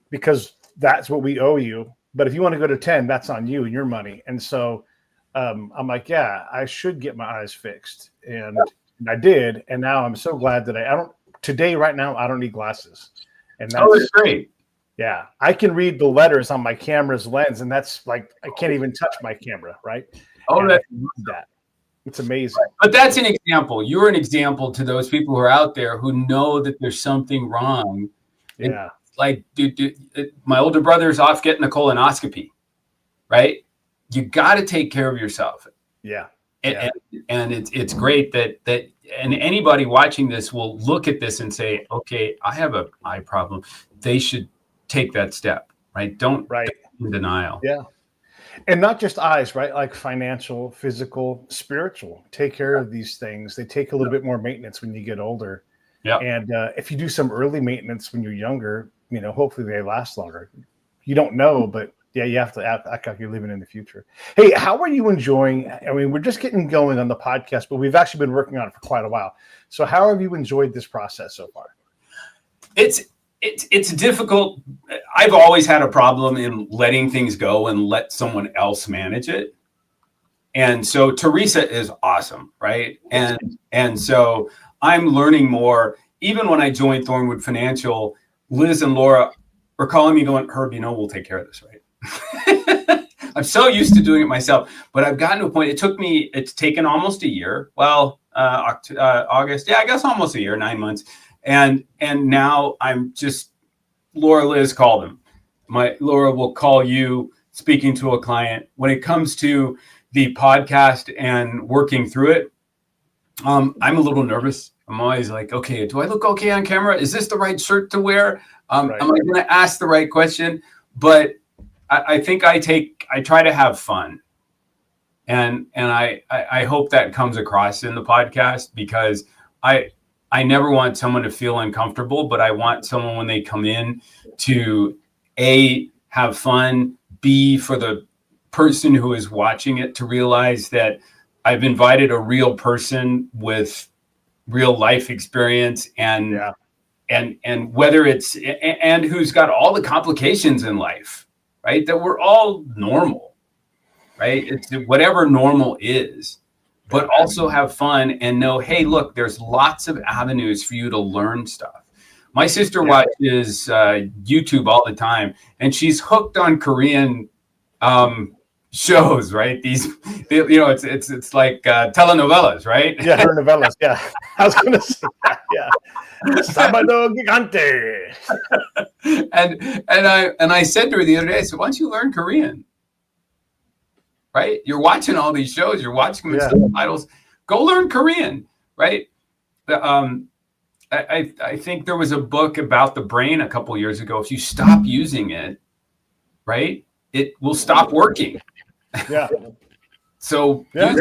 because that's what we owe you. But if you want to go to 10, that's on you and your money. And so I'm like, yeah, I should get my eyes fixed. And I did. And now I'm so glad that right now, I don't need glasses. And that's great. Yeah. I can read the letters on my camera's lens, and that's like, I can't even touch my camera. Right. That's that. It's amazing. But that's an example. You're an example to those people who are out there who know that there's something wrong. Yeah. Like, dude, my older brother's off getting a colonoscopy, right? You got to take care of yourself. Yeah. And it's great that and anybody watching this will look at this and say, okay, I have an eye problem. They should take that step, right? Don't in denial. Yeah. And not just eyes, right? Like financial, physical, spiritual. Take care of these things. They take a little bit more maintenance when you get older. Yeah. And if you do some early maintenance when you're younger, hopefully they last longer. You don't know, but yeah, you have to act like you're living in the future. Hey, how are you enjoying? I mean, we're just getting going on the podcast, but we've actually been working on it for quite a while. So how have you enjoyed this process so far? It's difficult. I've always had a problem in letting things go and let someone else manage it. And so Teresa is awesome, right? And so I'm learning more. Even when I joined Thornwood Financial, Liz and Laura were calling me going, Herb, we'll take care of this, right? I'm so used to doing it myself, but I've gotten to a point. It's taken almost a year. Well, August, yeah, I guess almost a year, 9 months. And now I'm just, Liz called them. Laura will call you speaking to a client. When it comes to the podcast and working through it, I'm a little nervous. I'm always like, okay, do I look okay on camera? Is this the right shirt to wear? Right. Am I going to ask the right question? But I think I try to have fun. And I hope that comes across in the podcast, because I never want someone to feel uncomfortable, but I want someone when they come in to A, have fun, B, for the person who is watching it to realize that I've invited a real person with real life experience and whether it's and who's got all the complications in life, right? That we're all normal, right? It's whatever normal is, but also have fun and know, hey, look, there's lots of avenues for you to learn stuff. My sister watches YouTube all the time, and she's hooked on Korean shows, right? It's like telenovelas, right? Yeah, telenovelas. Yeah, I was going to say that. Yeah, Sabado Gigante. and I said to her the other day, so why don't you learn Korean? Right? You're watching all these shows. You're watching them in subtitles. Go learn Korean, right? I think there was a book about the brain a couple years ago. If you stop using it, right, it will stop working. Yeah. So yeah.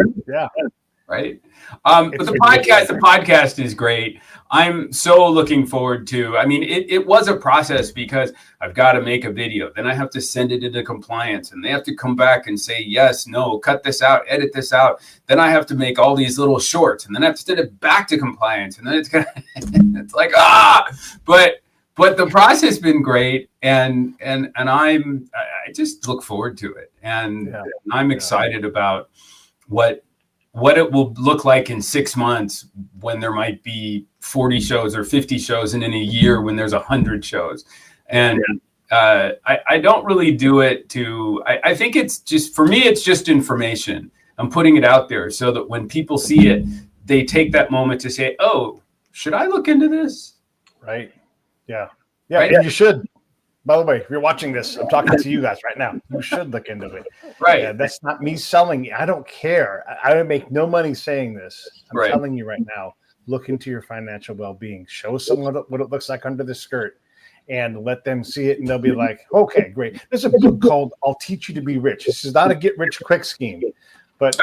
Right. But the podcast is great. I'm so looking forward to, it was a process, because I've got to make a video. Then I have to send it into compliance, and they have to come back and say, yes, no, cut this out, edit this out. Then I have to make all these little shorts, and then I have to send it back to compliance. And then it's like, but the process has been great. And I just look forward to it. And I'm excited about what it will look like in 6 months, when there might be 40 shows or 50 shows, and in a year when there's 100 shows. And I don't really do it to, I think it's just, for me, it's just information. I'm putting it out there so that when people see it, they take that moment to say, oh, should I look into this? Right. Yeah. Yeah. Right? And you should. By the way, if you're watching this, I'm talking to you guys right now. You should look into it. Right. Yeah, that's not me selling you. I don't care. I would make no money saying this. I'm telling you right now, look into your financial well-being. Show someone what it looks like under the skirt, and let them see it, and they'll be like, okay, great. There's a book called I'll Teach You to Be Rich. This is not a get-rich-quick scheme, but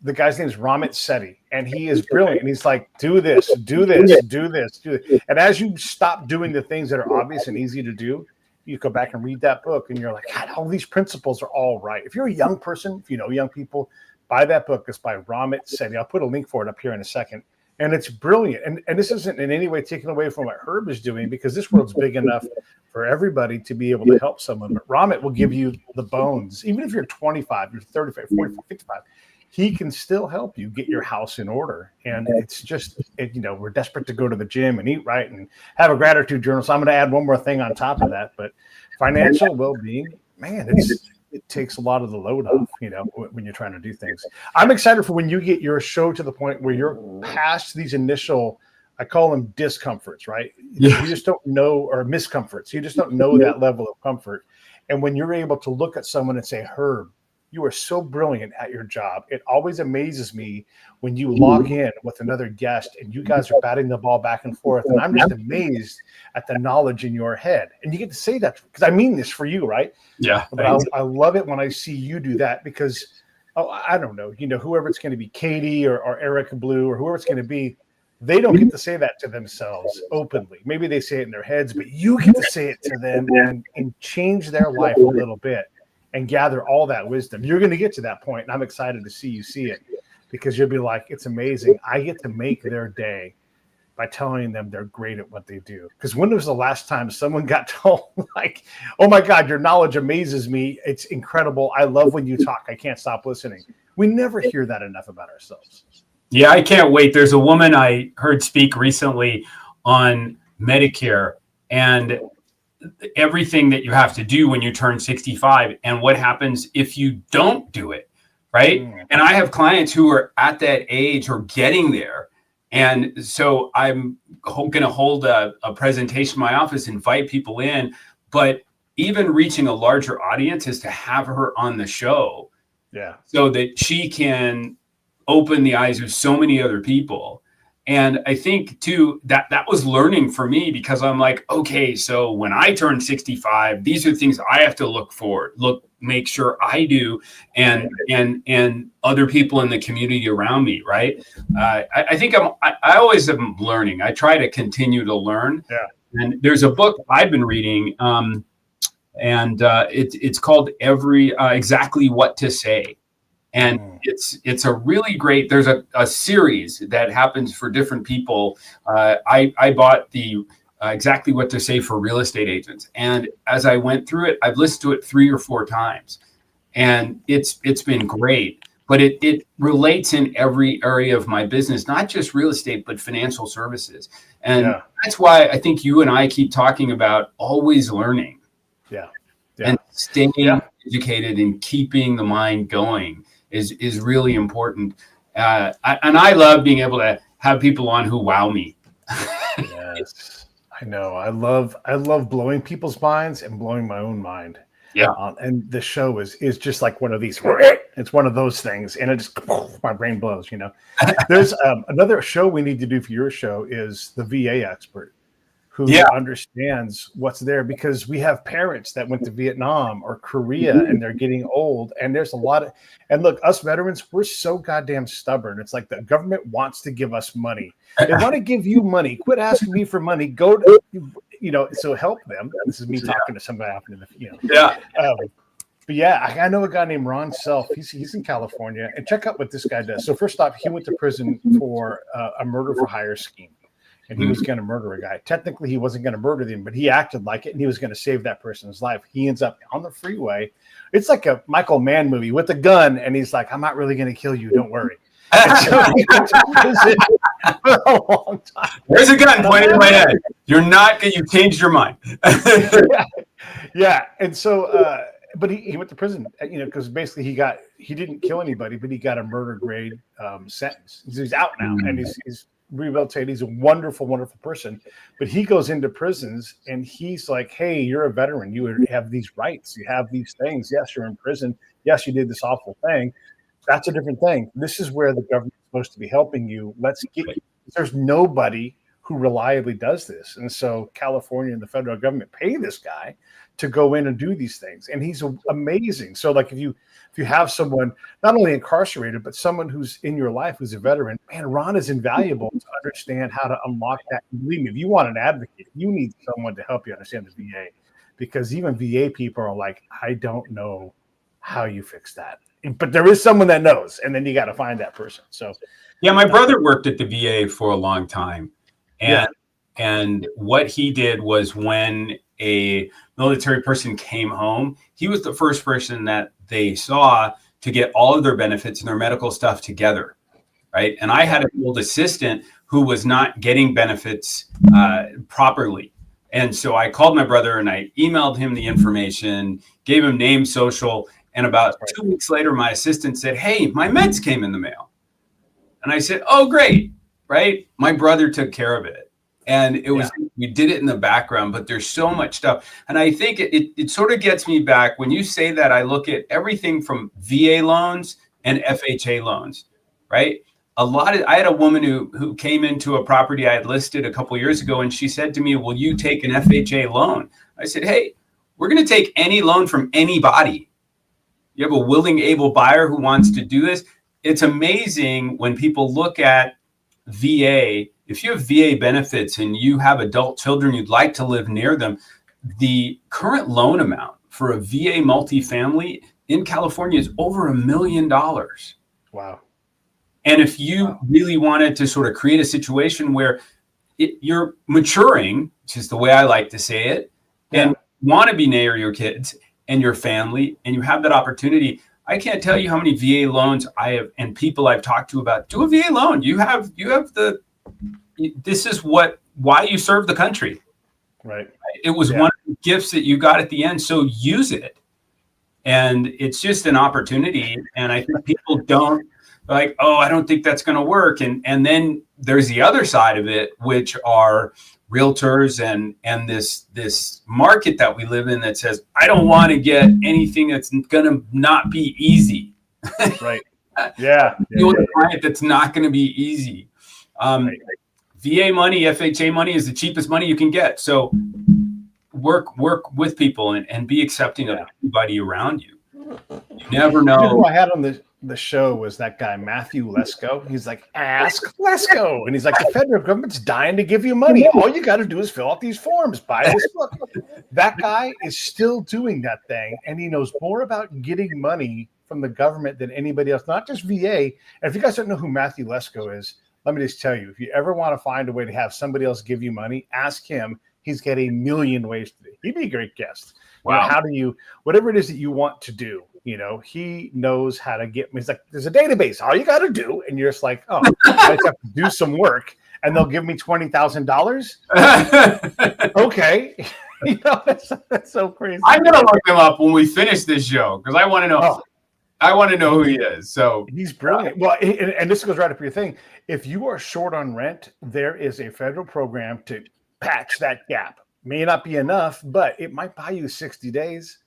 the guy's name is Ramit Sethi, and he is brilliant. And he's like, do this, do this, do this, do this. And as you stop doing the things that are obvious and easy to do, you go back and read that book, and you're like, God, all these principles are all right. If you're a young person, if you know young people, buy that book. It's by Ramit Sethi. I'll put a link for it up here in a second. And it's brilliant. And this isn't in any way taken away from what Herb is doing, because this world's big enough for everybody to be able to help someone. But Ramit will give you the bones. Even if you're 25, you're 35, 45, 55, he can still help you get your house in order. And it's just, we're desperate to go to the gym and eat right and have a gratitude journal. So I'm going to add one more thing on top of that. But financial well-being, man, it takes a lot of the load off, when you're trying to do things. I'm excited for when you get your show to the point where you're past these initial, I call them discomforts, right? Yeah. You just don't know, or miscomforts. You just don't know that level of comfort. And when you're able to look at someone and say, Herb, you are so brilliant at your job. It always amazes me when you log in with another guest and you guys are batting the ball back and forth. And I'm just amazed at the knowledge in your head. And you get to say that because I mean this for you, right? Yeah. But I love it when I see you do that, because, I don't know, whoever it's going to be, Katie or Erica Blue or whoever it's going to be, They don't get to say that to themselves openly. Maybe they say it in their heads, but you get to say it to them and change their life a little bit and gather all that wisdom. You're going to get to that point, and I'm excited to see you see it, because you'll be like, it's amazing. I get to make their day by telling them they're great at what they do. Because when was the last time someone got told, like, oh my God, your knowledge amazes me. It's incredible. I love when you talk. I can't stop listening. We never hear that enough about ourselves. Yeah, I can't wait. There's a woman I heard speak recently on Medicare and everything that you have to do when you turn 65 and what happens if you don't do it, right? And I have clients who are at that age or getting there. And so I'm going to hold a presentation in my office, invite people in, but even reaching a larger audience is to have her on the show. Yeah. So that she can open the eyes of so many other people. And I think too, that was learning for me, because I'm like, okay, so when I turn 65, these are things I have to make sure I do, and other people in the community around me. Right. I think I always am learning. I try to continue to learn. Yeah. And there's a book I've been reading, and it's called Exactly What to Say. And it's a really great, there's a series that happens for different people. I bought the Exactly What to Say for real estate agents. And as I went through it, I've listened to it 3 or 4 times, and it's been great. But it relates in every area of my business, not just real estate, but financial services. And that's why I think you and I keep talking about always learning. Yeah. And staying educated and keeping the mind going is really important. And I love being able to have people on who wow me. Yes, I know. I love blowing people's minds and blowing my own mind. Yeah. And the show is just like one of these. It's one of those things, and it just my brain blows. There's another show we need to do for your show is the VA expert, who understands what's there, because we have parents that went to Vietnam or Korea and they're getting old, and there's a lot of, and look, us veterans, we're so goddamn stubborn. It's like the government wants to give us money. They want to give you money. Quit asking me for money. Go to, so help them. This is me talking to somebody out in the, but yeah, I know a guy named Ron Self. He's in California, and check out what this guy does. So first off, he went to prison for a murder for hire scheme. And he was going to murder a guy. Technically, he wasn't going to murder them, but he acted like it, and he was going to save that person's life. He ends up on the freeway. It's like a Michael Mann movie with a gun, and he's like, I'm not really going to kill you. Don't worry. And so he went to prison for a long time. There's a gun pointed in my head. You changed your mind. Yeah. And so, but he went to prison, because basically he didn't kill anybody, but he got a murder grade sentence. He's out now, and he's rehabilitated. He's a wonderful, wonderful person, but he goes into prisons and he's like, hey, you're a veteran. You have these rights. You have these things. Yes, you're in prison. Yes, you did this awful thing. That's a different thing. This is where the government's supposed to be helping you. There's nobody who reliably does this. And so California and the federal government pay this guy to go in and do these things. And he's amazing. So like if you have someone not only incarcerated, but someone who's in your life who's a veteran, man, Ron is invaluable to understand how to unlock that. Believe me, if you want an advocate, you need someone to help you understand the VA, because even VA people are like, I don't know how you fix that. But there is someone that knows, and then you got to find that person. So yeah, my brother worked at the VA for a long time. And what he did was, when a military person came home, he was the first person that they saw to get all of their benefits and their medical stuff together, right? And I had an old assistant who was not getting benefits properly. And so I called my brother and I emailed him the information, gave him name, social, and about 2 weeks later, my assistant said, hey, my meds came in the mail. And I said, oh, great, right? My brother took care of it. And it was, we did it in the background, but there's so much stuff. And I think it sort of gets me back. When you say that, I look at everything from VA loans and FHA loans, right? I had a woman who came into a property I had listed a couple of years ago, and she said to me, will you take an FHA loan? I said, hey, we're going to take any loan from anybody. You have a willing, able buyer who wants to do this. It's amazing when people look at VA if you have VA benefits and you have adult children, you'd like to live near them, the current loan amount for a VA multifamily in California is over $1 million. Wow. And if you really wanted to sort of create a situation where you're maturing, which is the way I like to say it, and want to be near your kids and your family, and you have that opportunity, I can't tell you how many VA loans I have and people I've talked to about do a VA loan. This is why you serve the country. Right. It was one of the gifts that you got at the end. So use it. And it's just an opportunity. And I think people don't like, oh, I don't think that's going to work. And then there's the other side of it, which are realtors and this market that we live in that says, I don't want to get anything that's going to not be easy. Right. Yeah. A client that's not going to be easy. VA money, FHA money is the cheapest money you can get. So work with people and be accepting of everybody around you. You never know. Who I had on the show was that guy, Matthew Lesko. He's like, ask Lesko. And he's like, the federal government's dying to give you money. All you got to do is fill out these forms, buy this book. That guy is still doing that thing. And he knows more about getting money from the government than anybody else, not just VA. And if you guys don't know who Matthew Lesko is, let me just tell you, if you ever want to find a way to have somebody else give you money, ask him. He's got a million ways to do it. He'd be a great guest. Wow. You know, how do you, whatever it is that you want to do, you know, he knows how to get me. He's like, there's a database. All you got to do. And you're just like, oh, I just have to do some work and they'll give me $20,000. Okay. You know, that's so crazy. I'm going to look him up when we finish this show because I want to know. Oh. I want to know who he is. So he's brilliant. Well, and this goes right up your thing. If you are short on rent, there is a federal program to patch that gap. May not be enough, but it might buy you 60 days,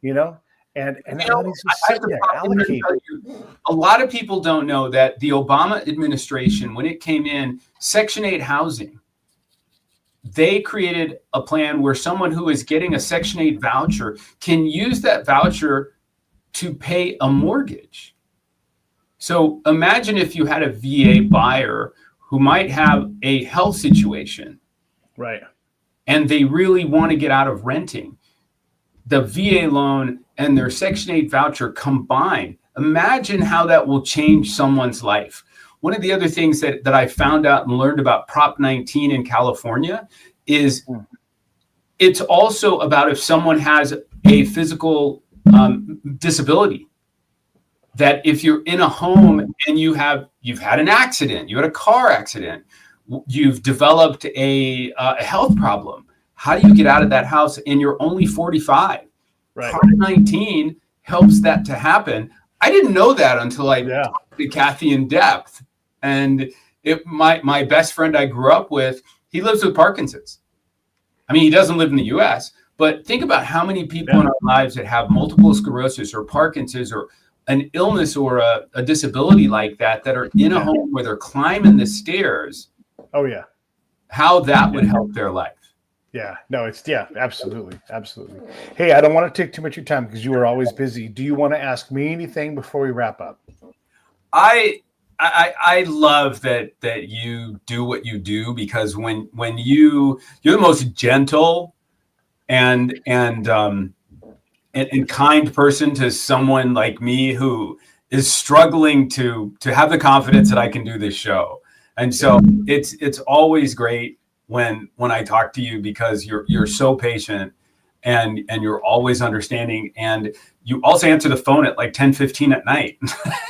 you know? And that money's just sitting there allocated. A lot of people don't know that the Obama administration, when it came in, Section 8 housing, they created a plan where someone who is getting a Section 8 voucher can use that voucher to pay a mortgage. So imagine if you had a VA buyer who might have a health situation. Right. And they really want to get out of renting. The VA loan and their Section 8 voucher combined. Imagine how that will change someone's life. One of the other things that I found out and learned about Prop 19 in California is it's also about if someone has a physical disability, that if you're in a home and you've had an accident, you had a car accident, you've developed a health problem, how do you get out of that house and you're only 45? Right. Prop 19 helps that to happen. I didn't know that until I talked to Kathy in depth. And my best friend I grew up with, he lives with Parkinson's. I mean, he doesn't live in the US, but think about how many people in our lives that have multiple sclerosis or Parkinson's or an illness or a disability like that are in a home where they're climbing the stairs. Oh, yeah. How that would help their life. Yeah, no, absolutely. Absolutely. Hey, I don't want to take too much of your time because you are always busy. Do you want to ask me anything before we wrap up? I love that you do what you do, because when you're the most gentle and kind person to someone like me who is struggling to have the confidence that I can do this show. And so it's always great when I talk to you, because you're so patient and you're always understanding, and you also answer the phone at like 10:15 at night.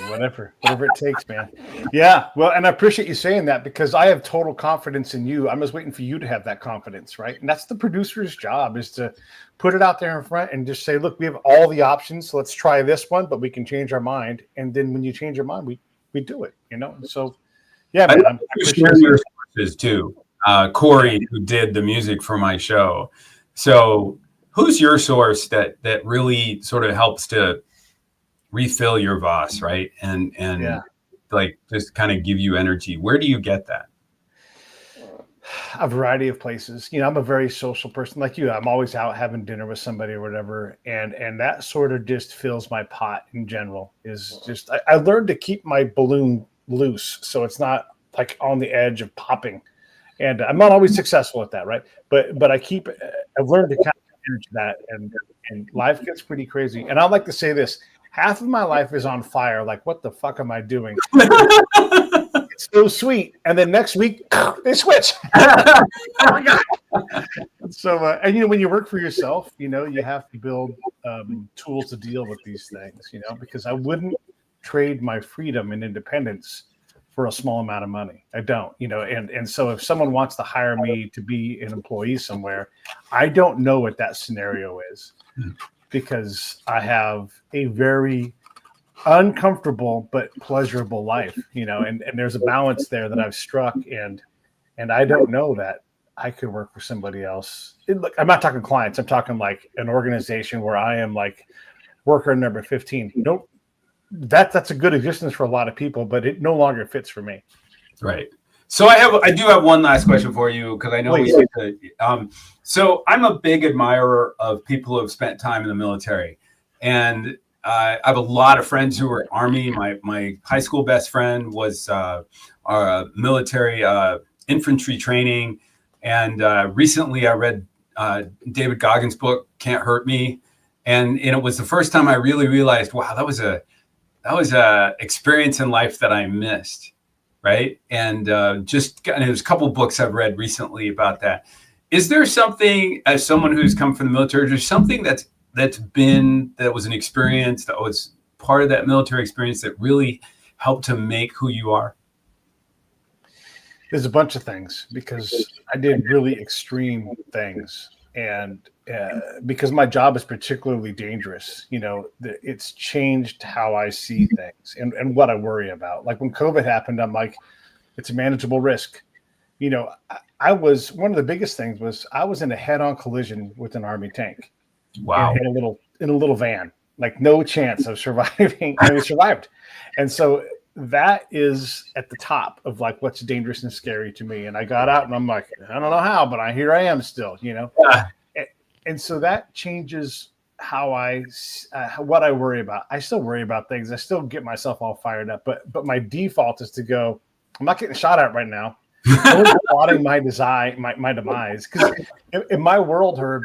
whatever it takes, man. Yeah. Well, and I appreciate you saying that, because I have total confidence in you. I'm just waiting for you to have that confidence, right? And that's the producer's job, is to put it out there in front and just say, look, we have all the options. So let's try this one, but we can change our mind. And then when you change your mind, we do it, you know? So yeah, man, I appreciate your sources too. Corey, who did the music for my show. So who's your source that really sort of helps to refill your Voss, right? And like just kind of give you energy? Where do you get that? A variety of places. You know, I'm a very social person like you. I'm always out having dinner with somebody or whatever. And that sort of just fills my pot in general. Is just, I learned to keep my balloon loose, so it's not like on the edge of popping. And I'm not always successful at that, right? But I've learned to kind of manage that, and life gets pretty crazy. And I'd like to say this: half of my life is on fire. Like, what the fuck am I doing? It's so sweet, and then next week they switch. Oh my god! So, and when you work for yourself, you have to build tools to deal with these things. Because I wouldn't trade my freedom and independence for a small amount of money. I don't. And so if someone wants to hire me to be an employee somewhere, I don't know what that scenario is, because I have a very uncomfortable but pleasurable life, and there's a balance there that I've struck, and I don't know that I could work for somebody else. Look, I'm not talking clients. I'm talking like an organization where I am like worker number 15. Nope. That's a good existence for a lot of people, but it no longer fits for me. Right. So I do have one last question for you, because I know we need to. So I'm a big admirer of people who have spent time in the military, and I have a lot of friends who are Army. My high school best friend was our military infantry training, and recently I read David Goggins' book "Can't Hurt Me," and it was the first time I really realized, wow, that was a experience in life that I missed, right? And there's a couple of books I've read recently about that. Is there something, as someone who's come from the military, there's something that was an experience that was part of that military experience that really helped to make who you are? There's a bunch of things, because I did really extreme things, and because my job is particularly dangerous, it's changed how I see things and what I worry about. Like when COVID happened, I'm like, it's a manageable risk. I was, one of the biggest things was I was in a head-on collision with an Army tank. Wow. In a little van, like no chance of surviving. And we survived. And so that is at the top of like what's dangerous and scary to me. And I got out and I'm like, I don't know how, but here I am still, And so that changes how what I worry about. I still worry about things. I still get myself all fired up, but my default is to go, I'm not getting shot at right now. I'm plotting my demise. Because in my world, Herb,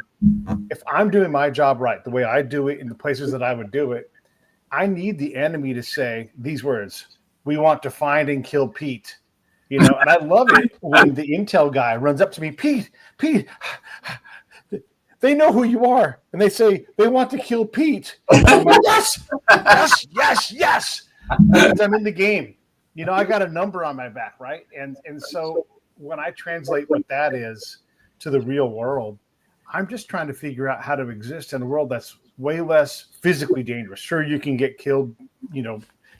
if I'm doing my job right, the way I do it in the places that I would do it, I need the enemy to say these words: "We want to find and kill Pete." And I love it when the intel guy runs up to me, Pete, they know who you are, and they say they want to kill Pete. I'm like, yes. Because I'm in the game. I got a number on my back, right? And so when I translate what that is to the real world, I'm just trying to figure out how to exist in a world that's way less physically dangerous. Sure, you can get killed,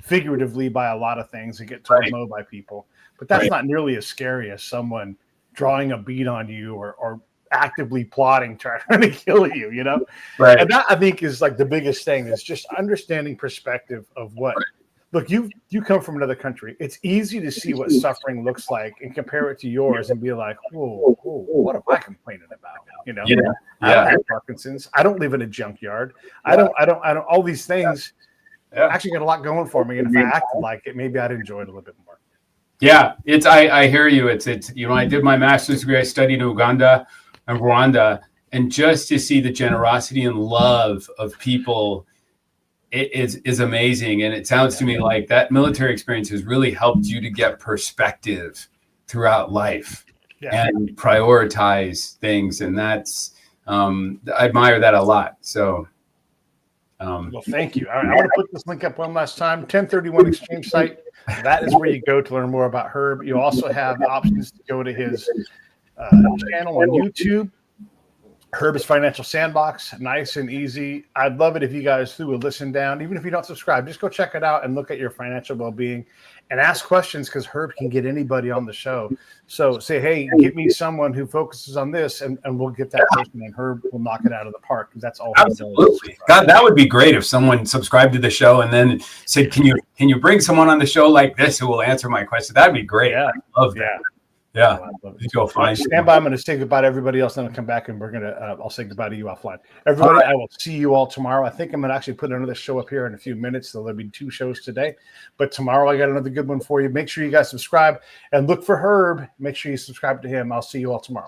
figuratively by a lot of things and get told no by people, but that's not nearly as scary as someone drawing a bead on you or actively plotting trying to kill you, Right. And that, I think, is like the biggest thing, is just understanding perspective of what. Right. Look, you come from another country. It's easy to see what suffering looks like and compare it to yours and be like, whoa, what am I complaining about? I don't have Parkinson's. I don't live in a junkyard. I don't all these things. I actually got a lot going for me. And if I acted like it, maybe I'd enjoy it a little bit more. Yeah, I hear you. It's I did my master's degree. I studied in Uganda and Rwanda, and just to see the generosity and love of people is amazing. And it sounds to me like that military experience has really helped you to get perspective throughout life and prioritize things. And that's, I admire that a lot. So, well, thank you. I want to put this link up one last time. 1031 Exchange site. That is where you go to learn more about Herb. You also have options to go to his channel on YouTube. Herb's Financial Sandbox, nice and easy. I'd love it if you guys threw a listen down. Even if you don't subscribe, just go check it out and look at your financial well-being and ask questions, because Herb can get anybody on the show. So say, hey, get me someone who focuses on this, and we'll get that person, and Herb will knock it out of the park, because that's all. Absolutely. God, that would be great if someone subscribed to the show and then said, can you bring someone on the show like this who will answer my question? That'd be great. Yeah. I love that. Yeah. So Go find stand by. I'm going to say goodbye to everybody else, and I'll come back and we're going to. I'll say goodbye to you offline. Everybody, I will see you all tomorrow. I think I'm going to actually put another show up here in a few minutes. So there'll be 2 shows today, but tomorrow I got another good one for you. Make sure you guys subscribe and look for Herb. Make sure you subscribe to him. I'll see you all tomorrow.